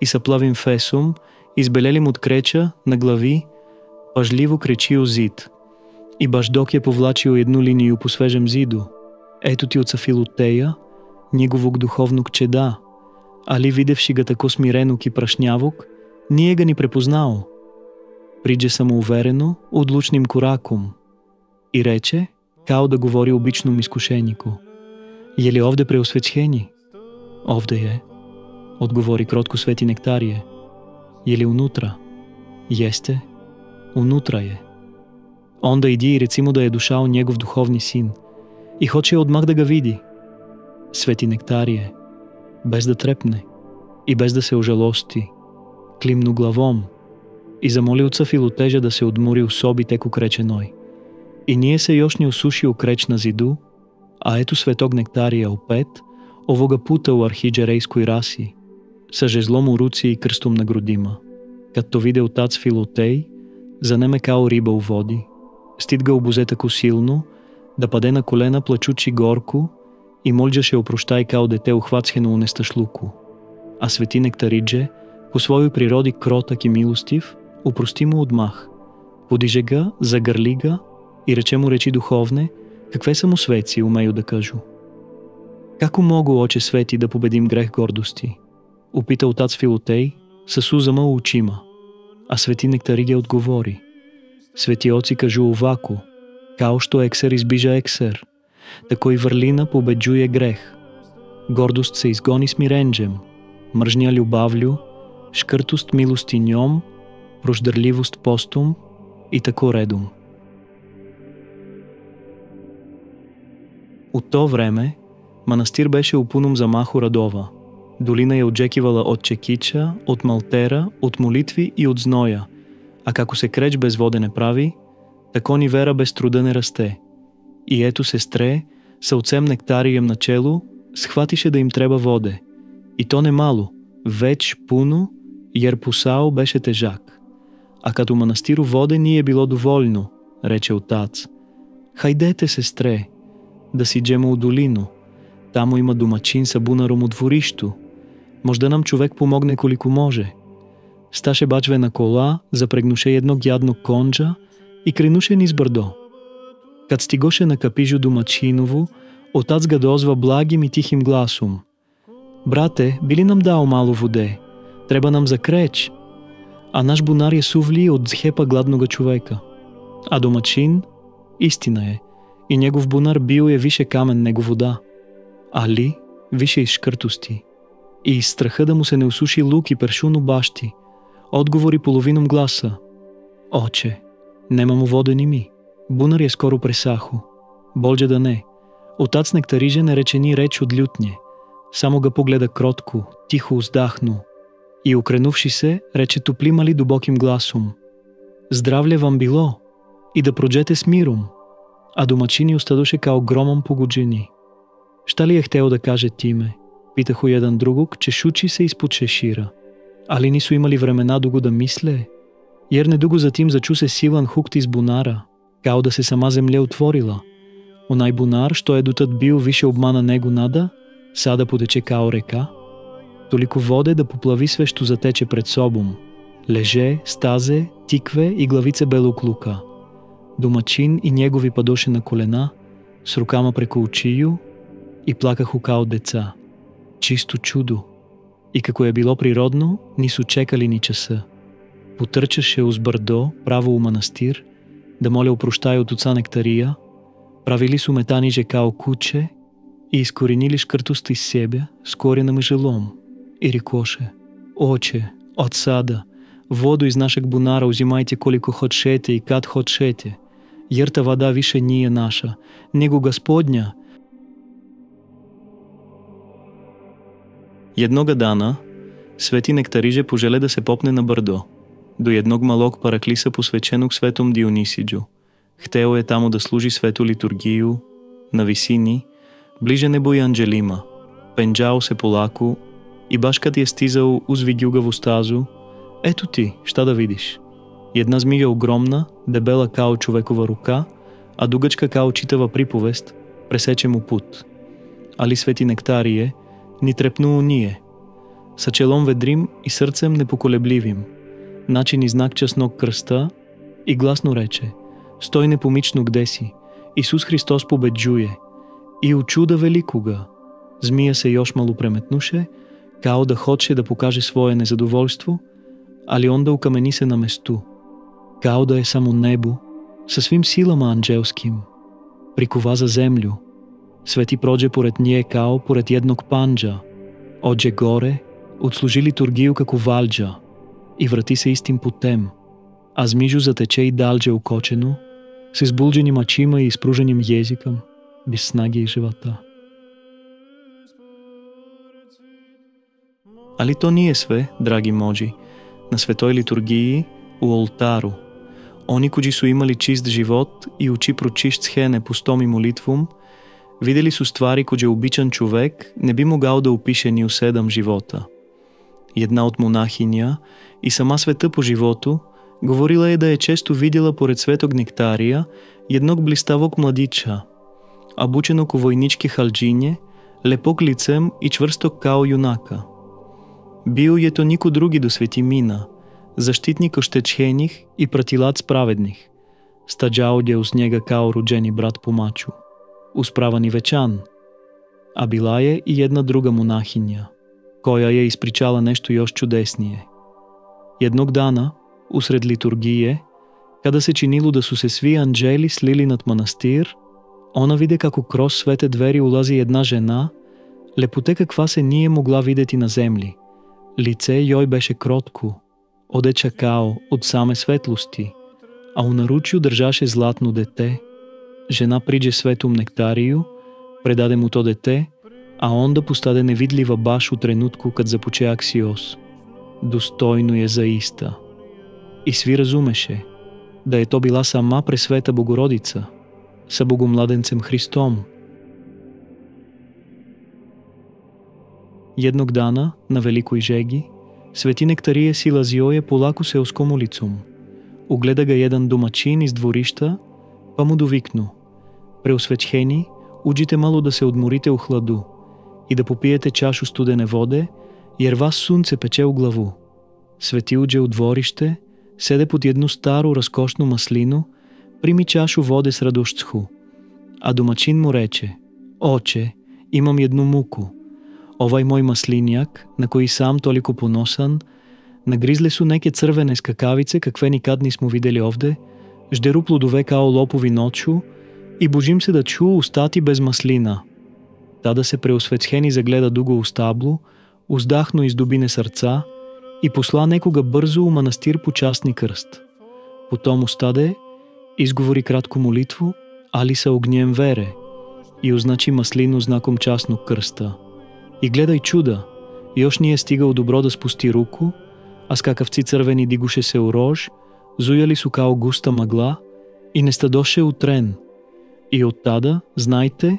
Speaker 1: и са плавим фесом, избелелим от креча на глави, пажливо кречио зид. И баш док е повлачил едну линию по свежем зиду. Ето ти отцафил от тея, неговог духовнок чеда, али видевши га тако смиренок и прашнявок, ние га ни препознал. Придже самоуверено, одлучним кораком. И рече, као да говори обичном изкушенико. Е ли овде преосвечени? Овде е, отговори кротко свети нектарие. Е ли унутра? Есте, унутра е. Онда иди и реци му да е дошал негов духовни син. И хоче отмах да га види. Свети нектарие, без да трепне и без да се ожалости, климну главом и замоли отца Филотежа да се одмури у соби теко креченой. И ние се još ни осуши у креч на зиду, а ето светог нектария опет, овога пута у архиджерейской раси, са жезлом у руци и крстом на грудима. Като виде отац Филотей, занеме као риба у води, стидга обузе тако силно, да паде на колена плачучи горко и молджаше опрощай као дете ухвацхено у несташлуку. А свети нектаридже, по својој природи кротък и милостив, опрости му отмах, подиже га, загърли га и рече му речи духовне, какве са му свеци, умею да кажу. Како могу, Оче Свети, да победим грех гордости? Упита отац Филотей със сузама у очима, а Свети Нектариге отговори. Свети Оци кажу овако, као што ексер избижа ексер, тако и врлина победжуе грех. Гордост се изгони смиренджем, мржня любавлю, шкртост милости njom, прождърливост постум и тако редом. От то време манастир беше упунум за Махо Радова. Долина я отжекивала от чекича, от малтера, от молитви и от зноя, а како се креч без воде не прави, тако ни вера без труда не расте. И ето сестре, са отцем Нектарием начело, схватише да им треба воде. И то не мало, веч пуно, jer посао беше тежак. А като манастиру воде ни е било доволно, рече отац. Хайдете, сестре, да си джемо у долино. Тамо има домачин са бунаром у дворищу. Може да нам човек помогне колико може. Сташе бачве на кола, запрегнуше едно гядно конджа и кренуше низ бърдо. Кад стигоше на капижу домачиново, отац га дозва благим и тихим гласом. Брате, би ли нам дал мало воде? Треба нам за креч. А наш бунар е сувли от зхепа гладнога човека. А домачин, истина е, и негов бунар бил е више камен него вода. Али, више из шкъртости. И из страха да му се не усуши лук и першуно бащи, отговори половином гласа. Оче, нема му водени ми. Бунар е скоро пресахо. Болджа да не. Отац Нектариже не рече ни реч от лютнje. Само га погледа кротко, тихо уздахну. И окренувши се, рече топлим дубоким гласом. Здравле вам било и да проджете с миром. А домачини остадоше као громом погоджени. Šta ли е хтео да каже тиме? Питаху jedan другог, че шучи се изпод шешира. Али нису имали времена дуго да мисле? Jer не дуго затим зачу се силан хукт из бунара, као да се сама земле отворила. Онай бунар, що е дотът бил више обмана него нада, сада потече као река. Толико воде да поплави свещо затече пред собом. Леже, стазе, тикве и главице белоклука. Домачин и негови падоше на колена, с рукама преко очию и плакаху као деца. Чисто чудо. И како е било природно, нису чекали ни часа. Потърчаше уз бърдо, право у манастир, да моля опрощай от отца Нектария, правили су метаниже као куче и изкоренили шкъртост из себе с корена желом. И рекоше: Оче, от сада, воду из нашeg бунара узимайте колико хотшете и кад хотшете. Jer ta вода више nije наша, него Господня. Jednoga dana Свети Нектариже пожеле да се попне на бърдо, до едnog малог параклиса посвеченог светом Дионисиджу. Хтео е тамо да служи свето литургию, на висини, ближе небо и Анджелима. Пенджао се полако и баш кад е стизал уз видюгаво стазо, ето ти, ща да видиш. Една змия огромна, дебела као човекова рука, а дугачка као читава приповест, пресече му пут. Али Свети Нектарие ни трепнуло ние. Са челом ведрим и сърцем непоколебливим. Начин и знак честног кръста и гласно рече: Стой непомично где си, Исус Христос победжуе. И у чуда великога. Змия се još malo преметнуше, као да хоче да покаже свое незадоволство, али он да укамени се на месту. Као да е само небо, със свим силама анджелским. Прикова за землю. Свети проđe поред ние као поред едnog панджа. Одже горе, отслужи литургию како валджа и врати се истим путем, а змижу затече и далже укочено, с избулдженим очима и изпруженим езиком, без снаги и живота. Али то ние све, драги моджи, на светой литургии у олтару. Они кои су имали чист живот и очи прочищ схене пустом и молитвом, видели су ствари кои обичан човек не би могал да опише ни уседам живота. Една от монахиня и сама света по живото говорила е да е често видела поред светог Нектария едnog блиставог младича, обучено ко войнички халджине, лепок лицем и чвърсток као юнака. Бил е то нико други до свети мина, защитник ощечених и пратилат справедних. Стаджао де уз njega као роджени брат по мачу. Усправани вечан. А била е и една друга монахиня, коя ја испричала нешто још чудеснije. Jednog dana, usred liturgije, kada se činilo da su se svi anđeli slili nad manastir, ona vide kako kroz svete двери ulazi jedna žena, lepоте каква се nije mogla videti na zemlji. Lice joj беше кротко, одеча као от саме светлости, а у наручju držaše zlatno dete. Žena priđe svetom nektariju, predaде mu to dete, a onda postade nevidljiva baš u trenutku kad započe aksios. Достойно je zaista. I svi razumeše da je to bila sama presveta Bogorodica sa Bogomladencem Hristom. Jednog dana, na velikoj žegi, Sвети Нектарije silazio je polako seoskom ulicom. Ugleda ga jedan domaćin iz dvorišta, pa mu doviknu: Preosvećeni, uđite malo da se odmorite u hladu i da popijete čašu studene vode, jer vas sunce peče u glavu. Sвети uđe u dvorište, sede pod jednu staru raskošnu maslinu, primi čašu vode s radošću. A domaćin mu reče: Oče, imam jednu muku. Ovaj moj maslinjak, na koji sam toliko ponosan, nagrizle su neke crvene skakavice, kakve nikad nismo videli ovde, žderu plodove kao lopovi noću i božim se da ću ustati bez maslina. Tada se Preosvećeni zagleda dugo u stablu, uzdahnu iz dubine srca i posla nekoga brzo u manastir po časni krst. Potom ustade, izgovori kratku molitvu, ali sa ognjem vere, i označi maslinu znakom časnog krsta. I gledaj čuda, još nije stigao dobro da spusti ruku, a skakavci crveni diguše se u rož, zujali su kao gusta magla i ne stadoše u tren. I od tada, znajte,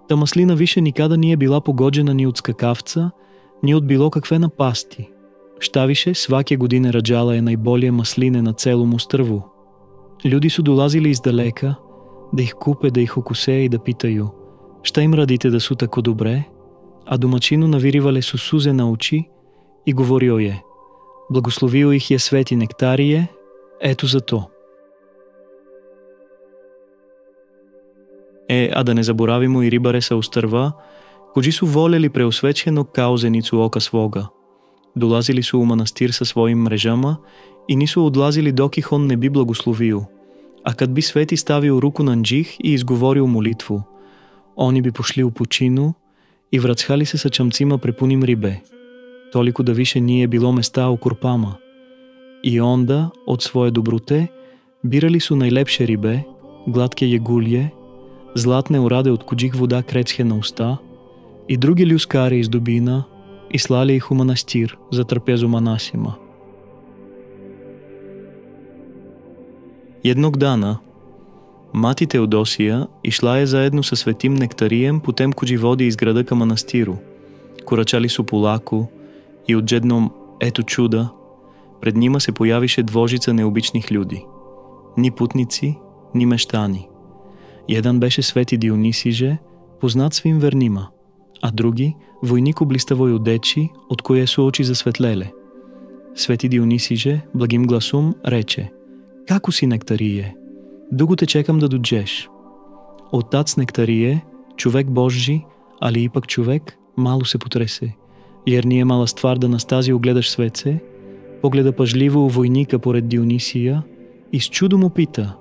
Speaker 1: ta maslina više nikada nije bila pogođena ni od skakavca, ni od bilo kakve napasti. Šta više, svake godine rađala je najbolje masline na celom ostrvu. Ljudi su dolazili izdaleka, da ih kupe, da ih okuse i da pitaju: šta im radite da su tako dobre? A domaćinu navirivale su suze na oči i govorio je: blagoslovio ih je Sveti Nektarije, eto za to. A da ne zaboravimo i ribare sa ostrva, koji su voljeli Preosvećenog kao zenicu oka svoga. Dolazili su u manastir sa svojim mrežama i nisu odlazili dok ih on ne bi blagoslovio. A kad bi Sveti stavio ruku na njih i izgovorio molitvu, oni bi pošli u pučinu i vracali se sa čamcima prepunim ribe, toliko da više nije bilo mesta u korpama. I onda, od svoje dobrote, birali su najlepše ribe, glatke jegulje, zlatne urade od kojih voda kreće na usta, i drugi ljuskari iz dubina, i slali ih u manastir za trpezu monasima. Jednog dana, mati Teodosija išla je zajedno sa Svetim Nektarijem putem koji vodi iz grada ka manastiru. Koračali su polako i odjednom, eto čuda, pred njima se pojaviše dvožica neobičnih ljudi. Ni putnici, ni meštani. Jedan беше Svetи Dionisiže, poznat svim vernima, a drugi vojnik u blistavoj odeći, od koje su oči zasvetlele. Svetي Dionisiže, blagim glasom, reče: Kako si, Nektarije? Dugo te čekam da dođeš. Otac Nektarije, човек Божji, ali ipak човек, malo se potrese, jer nije mala stvar da Настазiju gledaš svece, pogleda pažljivo u vojnika pored Dionisija i s čudom mu pita: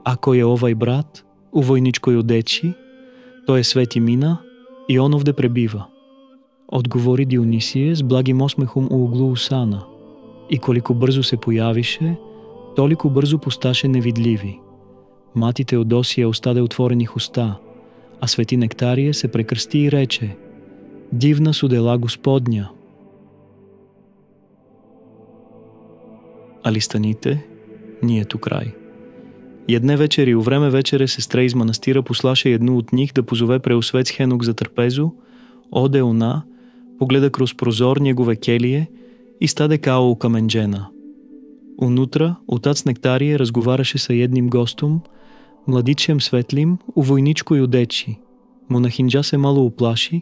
Speaker 1: Ako je ovaj brat u vojničkoj odeći, to je Sveti Mina i on ovde prebiva. Odgovori Dionisije s blagim osmehom u uglu usana i koliko brzo se pojaviše, toliko brzo postaše nevidljivi. Mati Teodosija ostade otvorenih usta, a Sveti Nektarije se prekrsti i reče: Divna su dela Gospodnja. Ali станite, nije tu kraj. Jedne večeri u vreme večere sestra iz manastira poslaše jednu od njih da pozove Preosvećenog za trpezu, ode ona, pogleda kroz prozor njegove kelije i stade kao ukamenđena. Unutra otac Nektarije razgovarаше sa jednim gostom, mladićem svetlim u vojničkoj odeći. Monahинджа се malo uplaši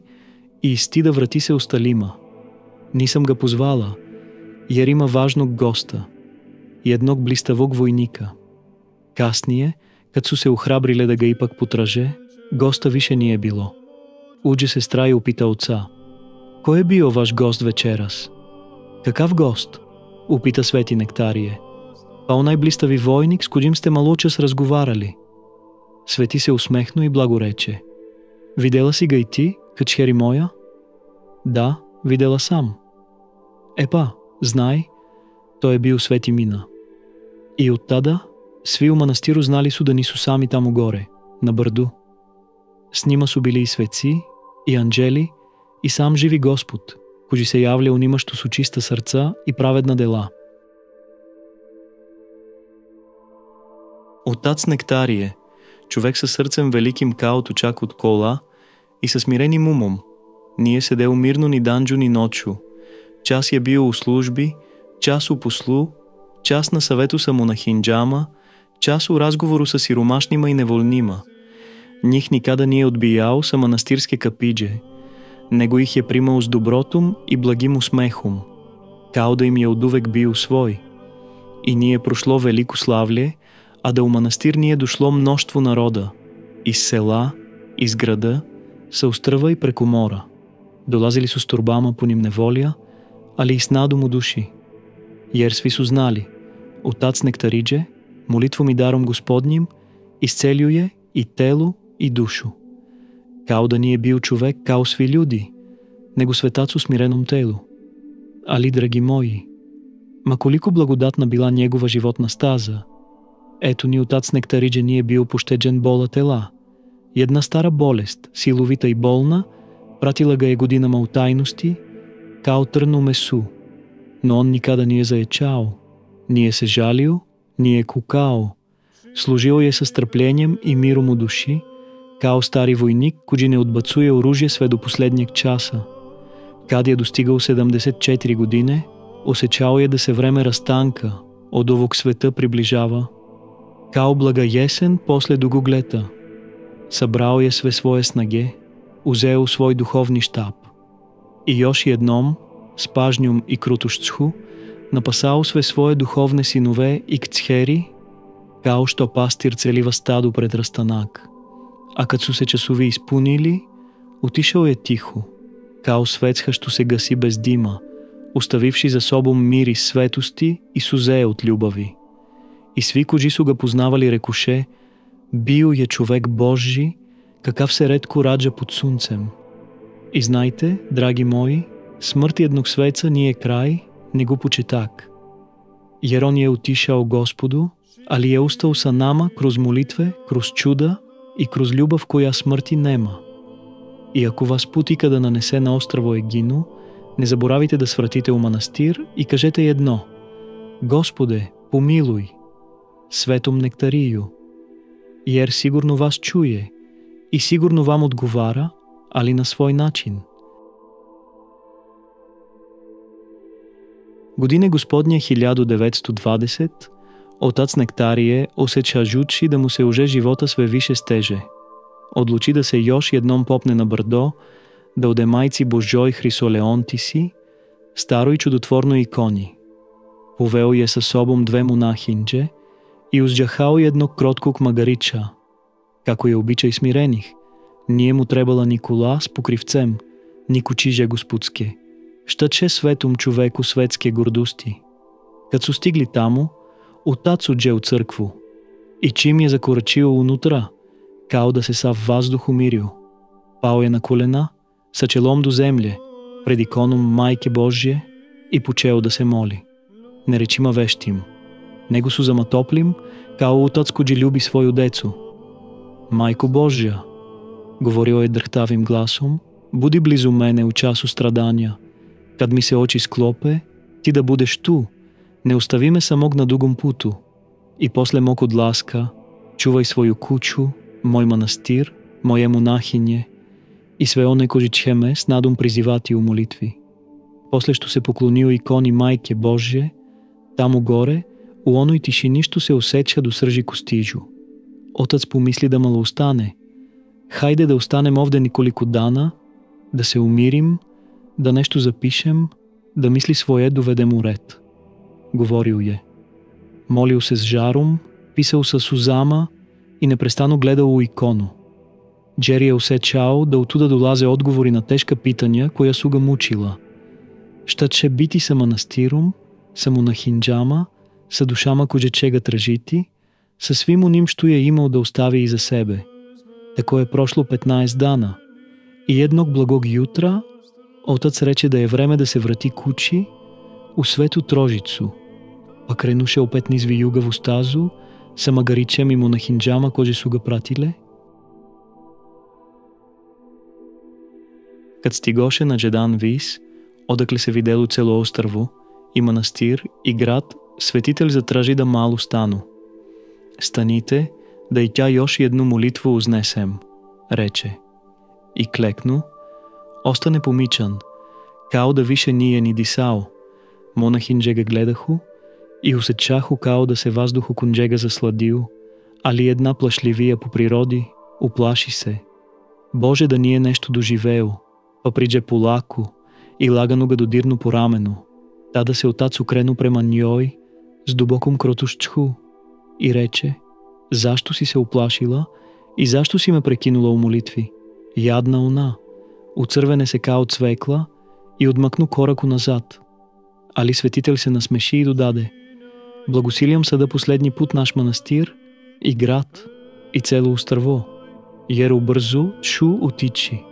Speaker 1: i stida vrati se ostalima. Nisam ga pozvala, jer ima važnog gosta, jednog blistavog vojnika. Kasnije, kad su se uhrabrile da ga ipak potraže, gosta više nije bilo. Уđe сестра и упита отца: Кой е бил ваш гост вечерас? Какав гост? Упита Свети Нектарие. Па онaj блистави войник, с коđim сте малочас разговарали. Свети се усмехну и благорече: Видела си га и ти, качхери моя? Да, видела сам. Епа, знай, той е бил Свети Мина. И от тада svi u manastiru znali su da nisu sami tamo gore, na brdu. S njima su bili i sveci, i anđeli, i sam živi Господ, koji se javlja u njima što su čista srca i pravedna dela. Отец Нектарие, човек със сърцем великим каото чак от кола и със смиреnim умом, nije sedeo mirno ni danđu ni noću. Час je bio u službi, час u poslu, час на съвету sa монахинджама, час u razgovoru sa siromašnima i nevoljnima. Njih nikada nije odbijao sa manastirske kapidže, nego ih je primao s dobrotom i blagim usmehom, kao da im je oduvek bio svoj. I nije prošlo veliko slavlje, а да у манастир ни е дошло множество народа, из села, из града, са остръва и преко мора. Долазили su s torbama punim nevolja, ali i s nadom u duši. Jer svi su znali, Otac Nektaridže, molitvom i darom Gospodnjim, isceljuje i telo i dušu. Kao da nije bio човек kao svi ljudi, nego svetac u smirenom telu. Ali, драги мои, ма колико благодатна била негова животна стаза. Ето ни Отец Нектаридже nije bio pošteđen bola tela. Jedna stara bolest, silovita i bolna, pratila ga je godinama u tajnosti, kao trn u mesu. Но он никада nije заечao, nije se žalio, nije kukao. Служил je sa strpljenjem i mirom u duši, kao stari vojnik, koji ne odbacuje oružje sve do последнjeg časa. Kad je dostigao 74 godine, osjećao je da se vreme rastanka, od ovog sveta približava. Kao blaga jesen после dugog leta. Събрал je sve svoje snage, uzeo svoj duhovni štab. I još jednom, s pažnjom i krutošću, napasao sve svoje duhovne sinove i kćeri, kao što pastir celiva stado pred rastanak. A kad su se časovi ispunili, otišao je tiho, kao svecka što se gasi bez dima, ostavivši za sobom miris svetости и сузе от любови. И svi koji su ga poznavali rekоше: Bio je човек Божji, kakav se retko rađa pod suncem. I znajte, dragi moji, smrt jednog sveca nije kraj, nego početak. Jer on je otišao Gospodu, ali je ostao sa nama kroz molitve, kroz čуда и kroz ljubav koja smrti nema. И ако вас пут ikada nanese na ostrvo Егино, не заборавайте да свратите у манастир и кажете едно: Господе, помилуй, Светом Нектарию. Jer sigurno vas čuje i sigurno vam odgovara, ali na svoj način. Godine Gospodnje 1920, Отец Нектарие osjećajući da mu se уже života sve više steže, odluči da se još jednom popne na brdo, da ode majci Božjoj Хрисолеонтиси, staroj čudotvornoj ikoni. Poveo je sa sobom dve monahinđe i uzđahao jednog krotkog magarića. Kako je običaj smirenih, nije mu trebala ni kola s pokrivcem, ni kučiže gospodske, šta će svetom čoveku svetske gordosti. Kad su stigli tamo, Otac uđe u crkvu i čim je zakoračio unutra, kao da se sav vazduh umirio, pao je na kolena, sa čelom do zemlje, pred ikonom Majke Božje i počeo da se moli. Nerečima veštim, nego su zamatoplim, kao otac koji ljubi svoju decu. Majko Božja, govorio je drhtavim glasom, budi blizu mene u času stradanja. Kad mi se oči sklope, ti da budeš tu, ne ostavi me samog na dugom putu. I posle mog odlaska, čuvaj svoju kuću, moj manastir, moje monahinje i sve one koji će me s nadom prizivati u molitvi. Posle što se poklonio ikoni Majke Božje, tamo gore, u onoj tišini što se osjeća do srži kostižu. Otac pomisli da malo ostane. Hajde da ostanem ovde nekoliko dana, da se umirim, da nešto zapišem, da misli svoje dovedem u red. Govorio je. Molio se s žarom, pisao sa suzama i neprestano gledao u ikonu. Джери е усечал да оттуда долазе odgovori na teška pitanja koja su ga mučila. Šta će biti sa manastirom, sa monahindžama, sa dušama koje će ga tražiti, sa svim onim što je imao da ostavi iza sebe. Tako je prošlo 15 dana. I jednog blagog jutra otac reče da je vreme da se vrati kući u Svetu Trožicu, pa krenuše opet niz vijugavu stazu sa magarićem i monahindžama koje su ga pratile. Kad stigoše na Đedan Vis, odakle se videlo celo ostrvo, i manastir, i grad, svetitelj zatraži da malo stanu. Станite, да и тя još jednu molitvu uznесem, reče. I kleknu, ostane pomičan, kao da više nije ni disao. Монахинже ga gledahu i usečahu kao da se vazduh okon njega zasladiju, ali една plašljivija po prirodi uplaši se. Боже да nije nešto doživeo, pa priđe polako i lagano ga dodirnu po ramenu. Tada se otac ukrenu prema njoj s dubokom krotušću i reče: zašto si se uplašila i zašto si me prekinula u molitvi? Jadna ona, ucrvene se kao cvekla i odmaknu koraku nazad. Ali светител се насмеши и додаде: благосилям съда последни пут наш манастир и град и цело острво. Еро бързо чу отичи.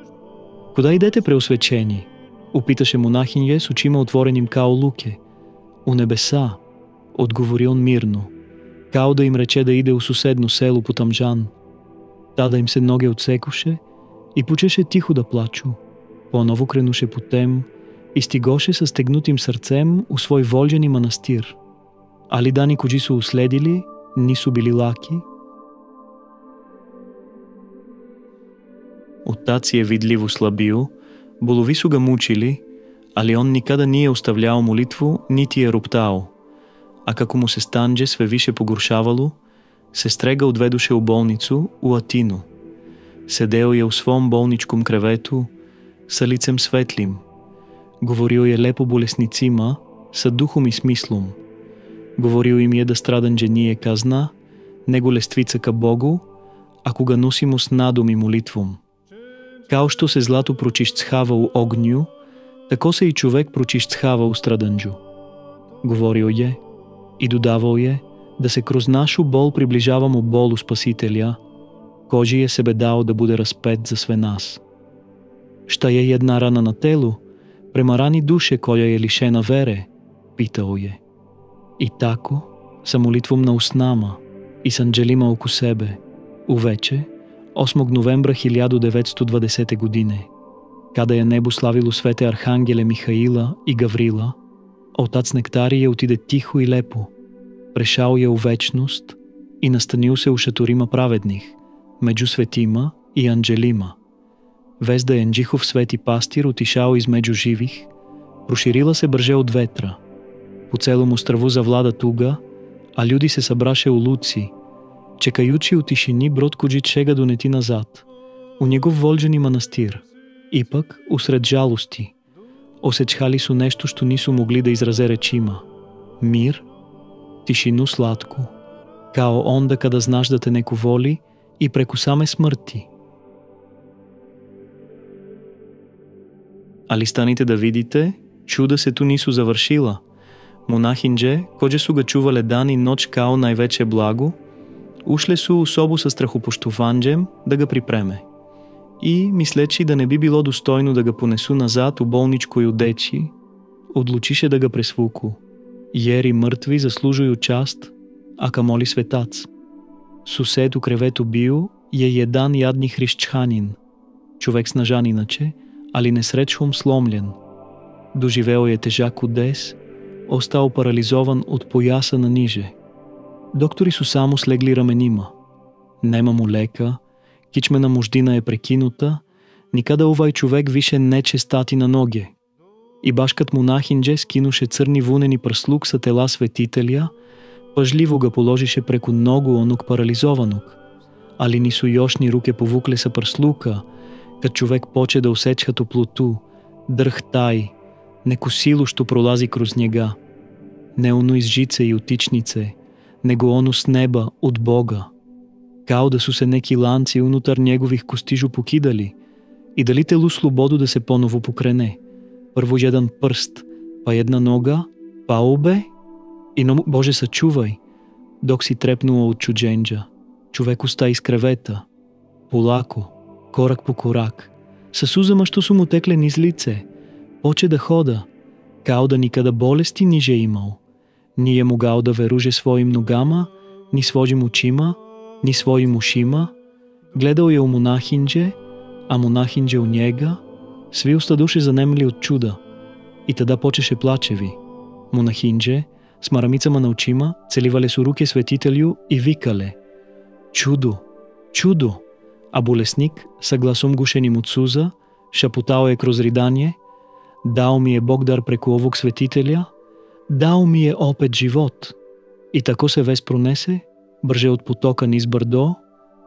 Speaker 1: Куда идете, преосвечени? Опиташе монахинje с очима отвореним као луке. У небеса, отговори он мирно, као да им рече да иде у суседно село по Тамжан. Тада им се ноге отсекоше и почеше тихо да плачу. Поново кренуше по тем и стигоше със стегнутим сърцем у свой волжени манастир. Али дани коджи су уследили, нису били лаки. Отец je vidljivo slabio, bolovi su ga mučili, ali on nikada nije ostavljao molitvu, niti je roptao. A kako mu se stanđe sve više pogoršavalo, sestre ga odvedoše u bolnicu u Atinu. Sedeo je u svom bolničkom krevetu sa licem svetlim. Govorio je lepo bolesnicima sa duhom i smislom. Govorio im je da stradanđe nije kazna, nego lestvica ka Bogu, ako ga nosimo s nadom i molitvom. Kao što se zlato pročišćava u ognju, tako se i човек pročišćava u stradanđu. Govorio je i dodavao je da se kroz našu bol približavamo bolu Spasitelja, koji je sebe dao da bude raspet za sve nas. Šta je jedna rana na telu, prema rani duše koja je lišena vere, pitao je. I tako, sa molitvom na usnama i s anđelima oko sebe, uveče, 8. novembra 1920 godine, kada je nebo slavilo svete arhangele Mihaila i Gavrila, otac Nektarije отиде тихо и лепо, прešao je u večnost i nastanio se u šatorima pravednih, među svetima i anđelima. Vez da je njihov sveти pastir отишao između živih, proširila se brže od vetra. Po celom ostrvu zavlada tuga, a ljudi se събраше u luci, čekajući u tišini brod koji će ga doneti nazad, u njegov volženi manastir. Ipak, usred žalosti, osjećali su nešto što nisu mogli da izraze rečima. Mir, tišinu slatku, kao onda kada znaš da te neko voli i preko same smrti. Ali станite да видите, чуда се ту нису завършила. Монахинже, коđe su ga čuvale dan i noć kao najveće blago, ušle su u sobu sa strahopощуванđem da ga pripreme. I, misleći da ne bi bilo dostojno da ga ponesu nazad u bolničkoj odeći, odlučiše da ga presvuku, jer i mrtvi zaslužuju čast, a kamoli svetac. Sused u krevetu bio je jedan jadni hrišćanin, човек снажан иначе, ali nesrećom slomljen. Doživeo je težak udes, ostao paralizovan od pojasa na niže. Doktori su samo slegli ramenima. Nema mu leka, kičmena moždina je prekinuta, nikada ovaj човек više neće stati na noge. I baš kad monahindже skinuše crni vuneni prsluk sa tela svetitelja, pažljivo ga položiše preko nogu onog paralizovanog. Ali nisu još ni ruke povukle sa prslука, kad човек поче да усечка топлоту, дръхтай, неко силу, що пролази кроз njega. Не оно из жице и утичнице, него оно с неба, от Бога. Као да su se neki lanci unutar njegovih kostižu pokidali i da li telu slobodu da se ponovo pokrene. Prvo jedan prst, pa jedna noga, pa obe i Bože sačuvaj, dok si trepnuo od čuđenđa. Човек уста из кревета. Полако, корак по корак, sa suzama što su mu tekle niz lice, poče da hoda, kao da nikada bolesti niže imao. Nije mogao da veruže svojim nogama, ni svojim očima, ni svojim ušima. Gledao je u monahinđe, a monahinđe u njega. Svi ustadoše zanemili od čuda. I tada počeše plačevi. Monahinđe, s maramicama na očima, celivale su ruke svetitelju i vikale: Čudo, čudo! A bolesnik, sa glasom gušenim od suza, šaputao je kroz ridanje: Dao mi je Bog dar preko ovog svetitelja, dao mi je opet život. I tako se vest pronese, brže od potoka niz brdo,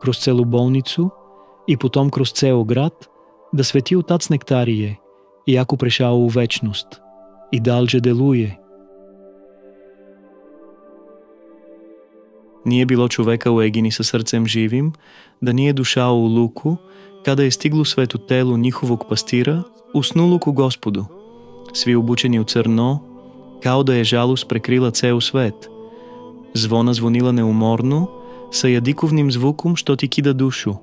Speaker 1: kroz celu bolnicu i potom kroz ceo grad, da sveti otac Nektarije, iako prešao u večnost, i dalje deluje. Nije bilo čoveka u Egini sa srcem živim, da nije dušao u luku, kada je stiglo sveto telo njihovog pastira, usnulo ku Gospodu. Svi obučeni u crno, kao da je žalost prekrila ceo svet. Zvona zvonila neumorno, sa jadikovnim zvukom, što ti kida dušu,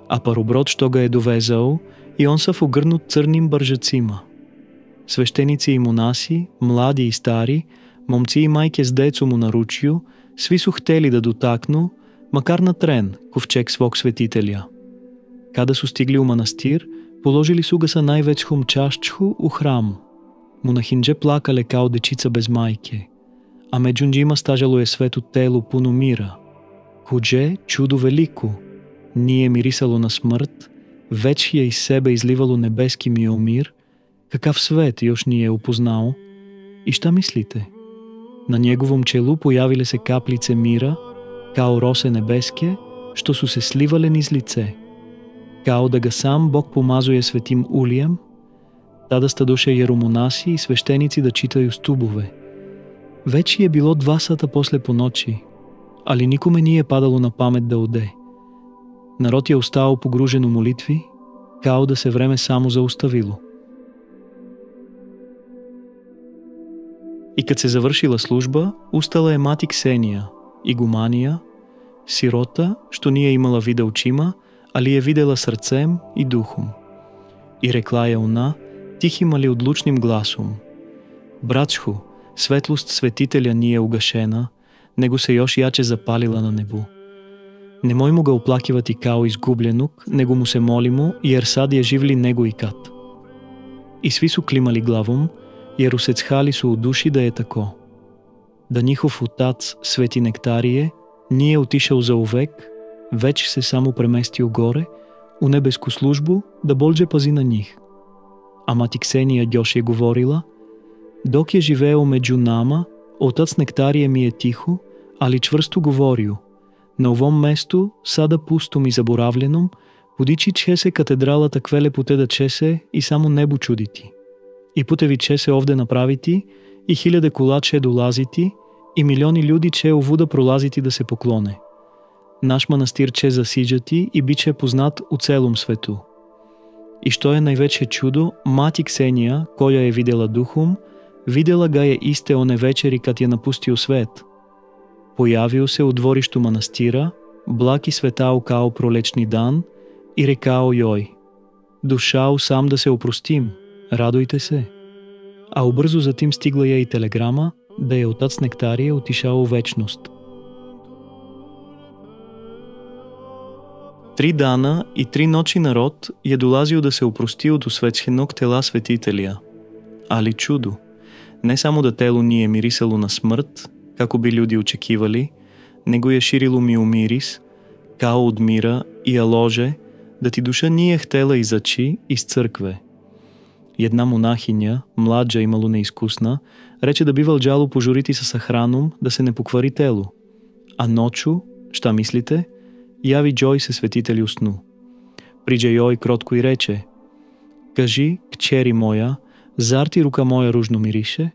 Speaker 1: a parobrod, što ga je dovezao, i on sav ogrnut crnim bržacima. Sveštenici i monaси, mladi i stari, momci i majke s decom u naručju, svi su hteli da dotaknu, makar na tren, ковчег svog svetitelja. Kada su stigli u manastir, položili su ga sa najvećom čašću u hramu. Monahinđe plakale kao dečica bez majke, a među njima stažalo je sveto telo puno mira. Kuđe, čudo veliko, nije mirisalo na smrt, već je iz sebe izlivalo nebeski miomir, kakav svet još nije upoznao. I šta mislite? Na njegovom čelu pojavile se kapljice mira, kao rose nebeske, što su se slivale niz lice. Kao da ga sam Bog pomazuje svetim ulijem, tada stadoše jeromonasi i sveštenici da čitaju stubove. Već je bilo 2 sata posle ponoći, ali nikome nije padalo na pamet da ode. Narod je ostao pogružen u molitvi, kao da se vreme samo zaustavilo. I kad se završila služba, ustala je mati Ksenija, igumanija, sirota, što nije imala vida očima, ali je videla srcem i duhom. I rekla je ona, tihim ali odlučnim glasom: Bratšhu, svetlost svetitelja nije ugašena, nego se još jače zapalila na nebu. Nemojmo ga oplakivati kao izgubljenog, nego mu se molimo, jer sad je živli nego ikad. I svi su klimali glavom, jer usecali su u duši da je tako. Da njihov otac, sveti Nektarije, nije otišao za uvek, već se samo premestio gore, u nebesku službu, da bolje pazi na njih. A mati Ksenija još je govorila: Dok je živeo među nama, otac Nektarije mi je tiho, ali čvrsto govorio: Na ovom mestu, sada pustom i zaboravljenom, podići će se katedralata kvele pute da će se i samo nebu čuditi. I putevi će se ovde napraviti, i 1000 kola će dolaziti, i milioni ljudi će ovuda prolaziti da se poklone. Naš manastir će zasiđati i bit će poznat u celom svetu. I što je najveće čudo, mati Ksenija, koja je videla duhom, videla ga je iste one večeri kad je napustio svet. Pojavio se u dvorištu manastira, blag i svetao kao prolečni dan, i rekao joj: Došao sam da se oprostim, radujte se. A ubrzo zatim stigla je i telegrama da je otac Nektarije otišao u večnost. 3 dana i 3 noći narod je dolazio da se oprosti od osvećenog tela svetitelja. Ali čudo, ne samo da telo nije mirisalo na smrt, kako bi ljudi očekivali, nego je širilo miris, kao od mira i alože, da ti duša nije htela izaći iz crkve. Jedna monahinja, mlađa i malo neiskusna, reče da bi valđalo požuriti sa sahranom da se ne pokvari telu. A noću, šta mislite, javi Joj se svetitelj u snu. Priđe Joj krotko i reče: Kaži, kćeri moja, zar ti ruka moja ružno miriše?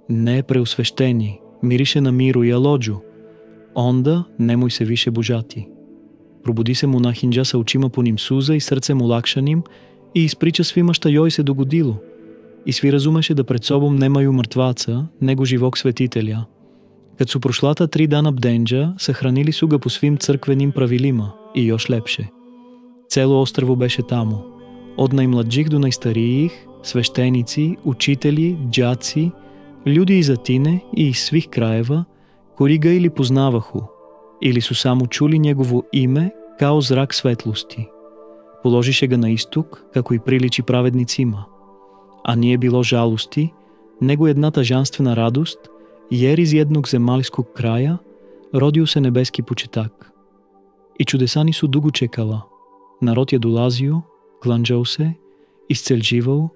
Speaker 1: Ne, preusvešteni, miriše na miru i alođu. Onda nemoj se više božati. Пробуди се монахинджа sa очима по ним суза и сърце му лакшаним и изприча свима šta joj se dogodilo. И сви разумеше да пред собом немaju мртваца, него живог светителя. Kad su prošlata 3 dana bdenđa, sahranili su ga po svim crkvenim pravilima i još lepše. Celo ostrvo беше тамо. Od najmlađih do najstarijih, sveštenici, učitelji, đaci, ljudi iz Atine i iz svih krajeva, koji ga ili poznavahu, ili su samo čuli njegovo ime kao zrak svetlosti. Položiše ga na istok, kako i priliči pravednicima. A nije bilo žalosti, nego една тъжанствена радост, jer iz jednog zemaljskog kraja rodio se nebeski početak. I čudesani su dugo čekala. Народ je dolazio, klanjao se, iscelđivao,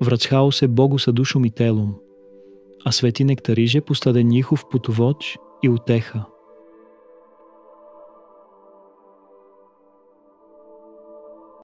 Speaker 1: vraćao se Bogu sa dušom i telom, a sveti Нектариже постаде njihov putovođ i uteha.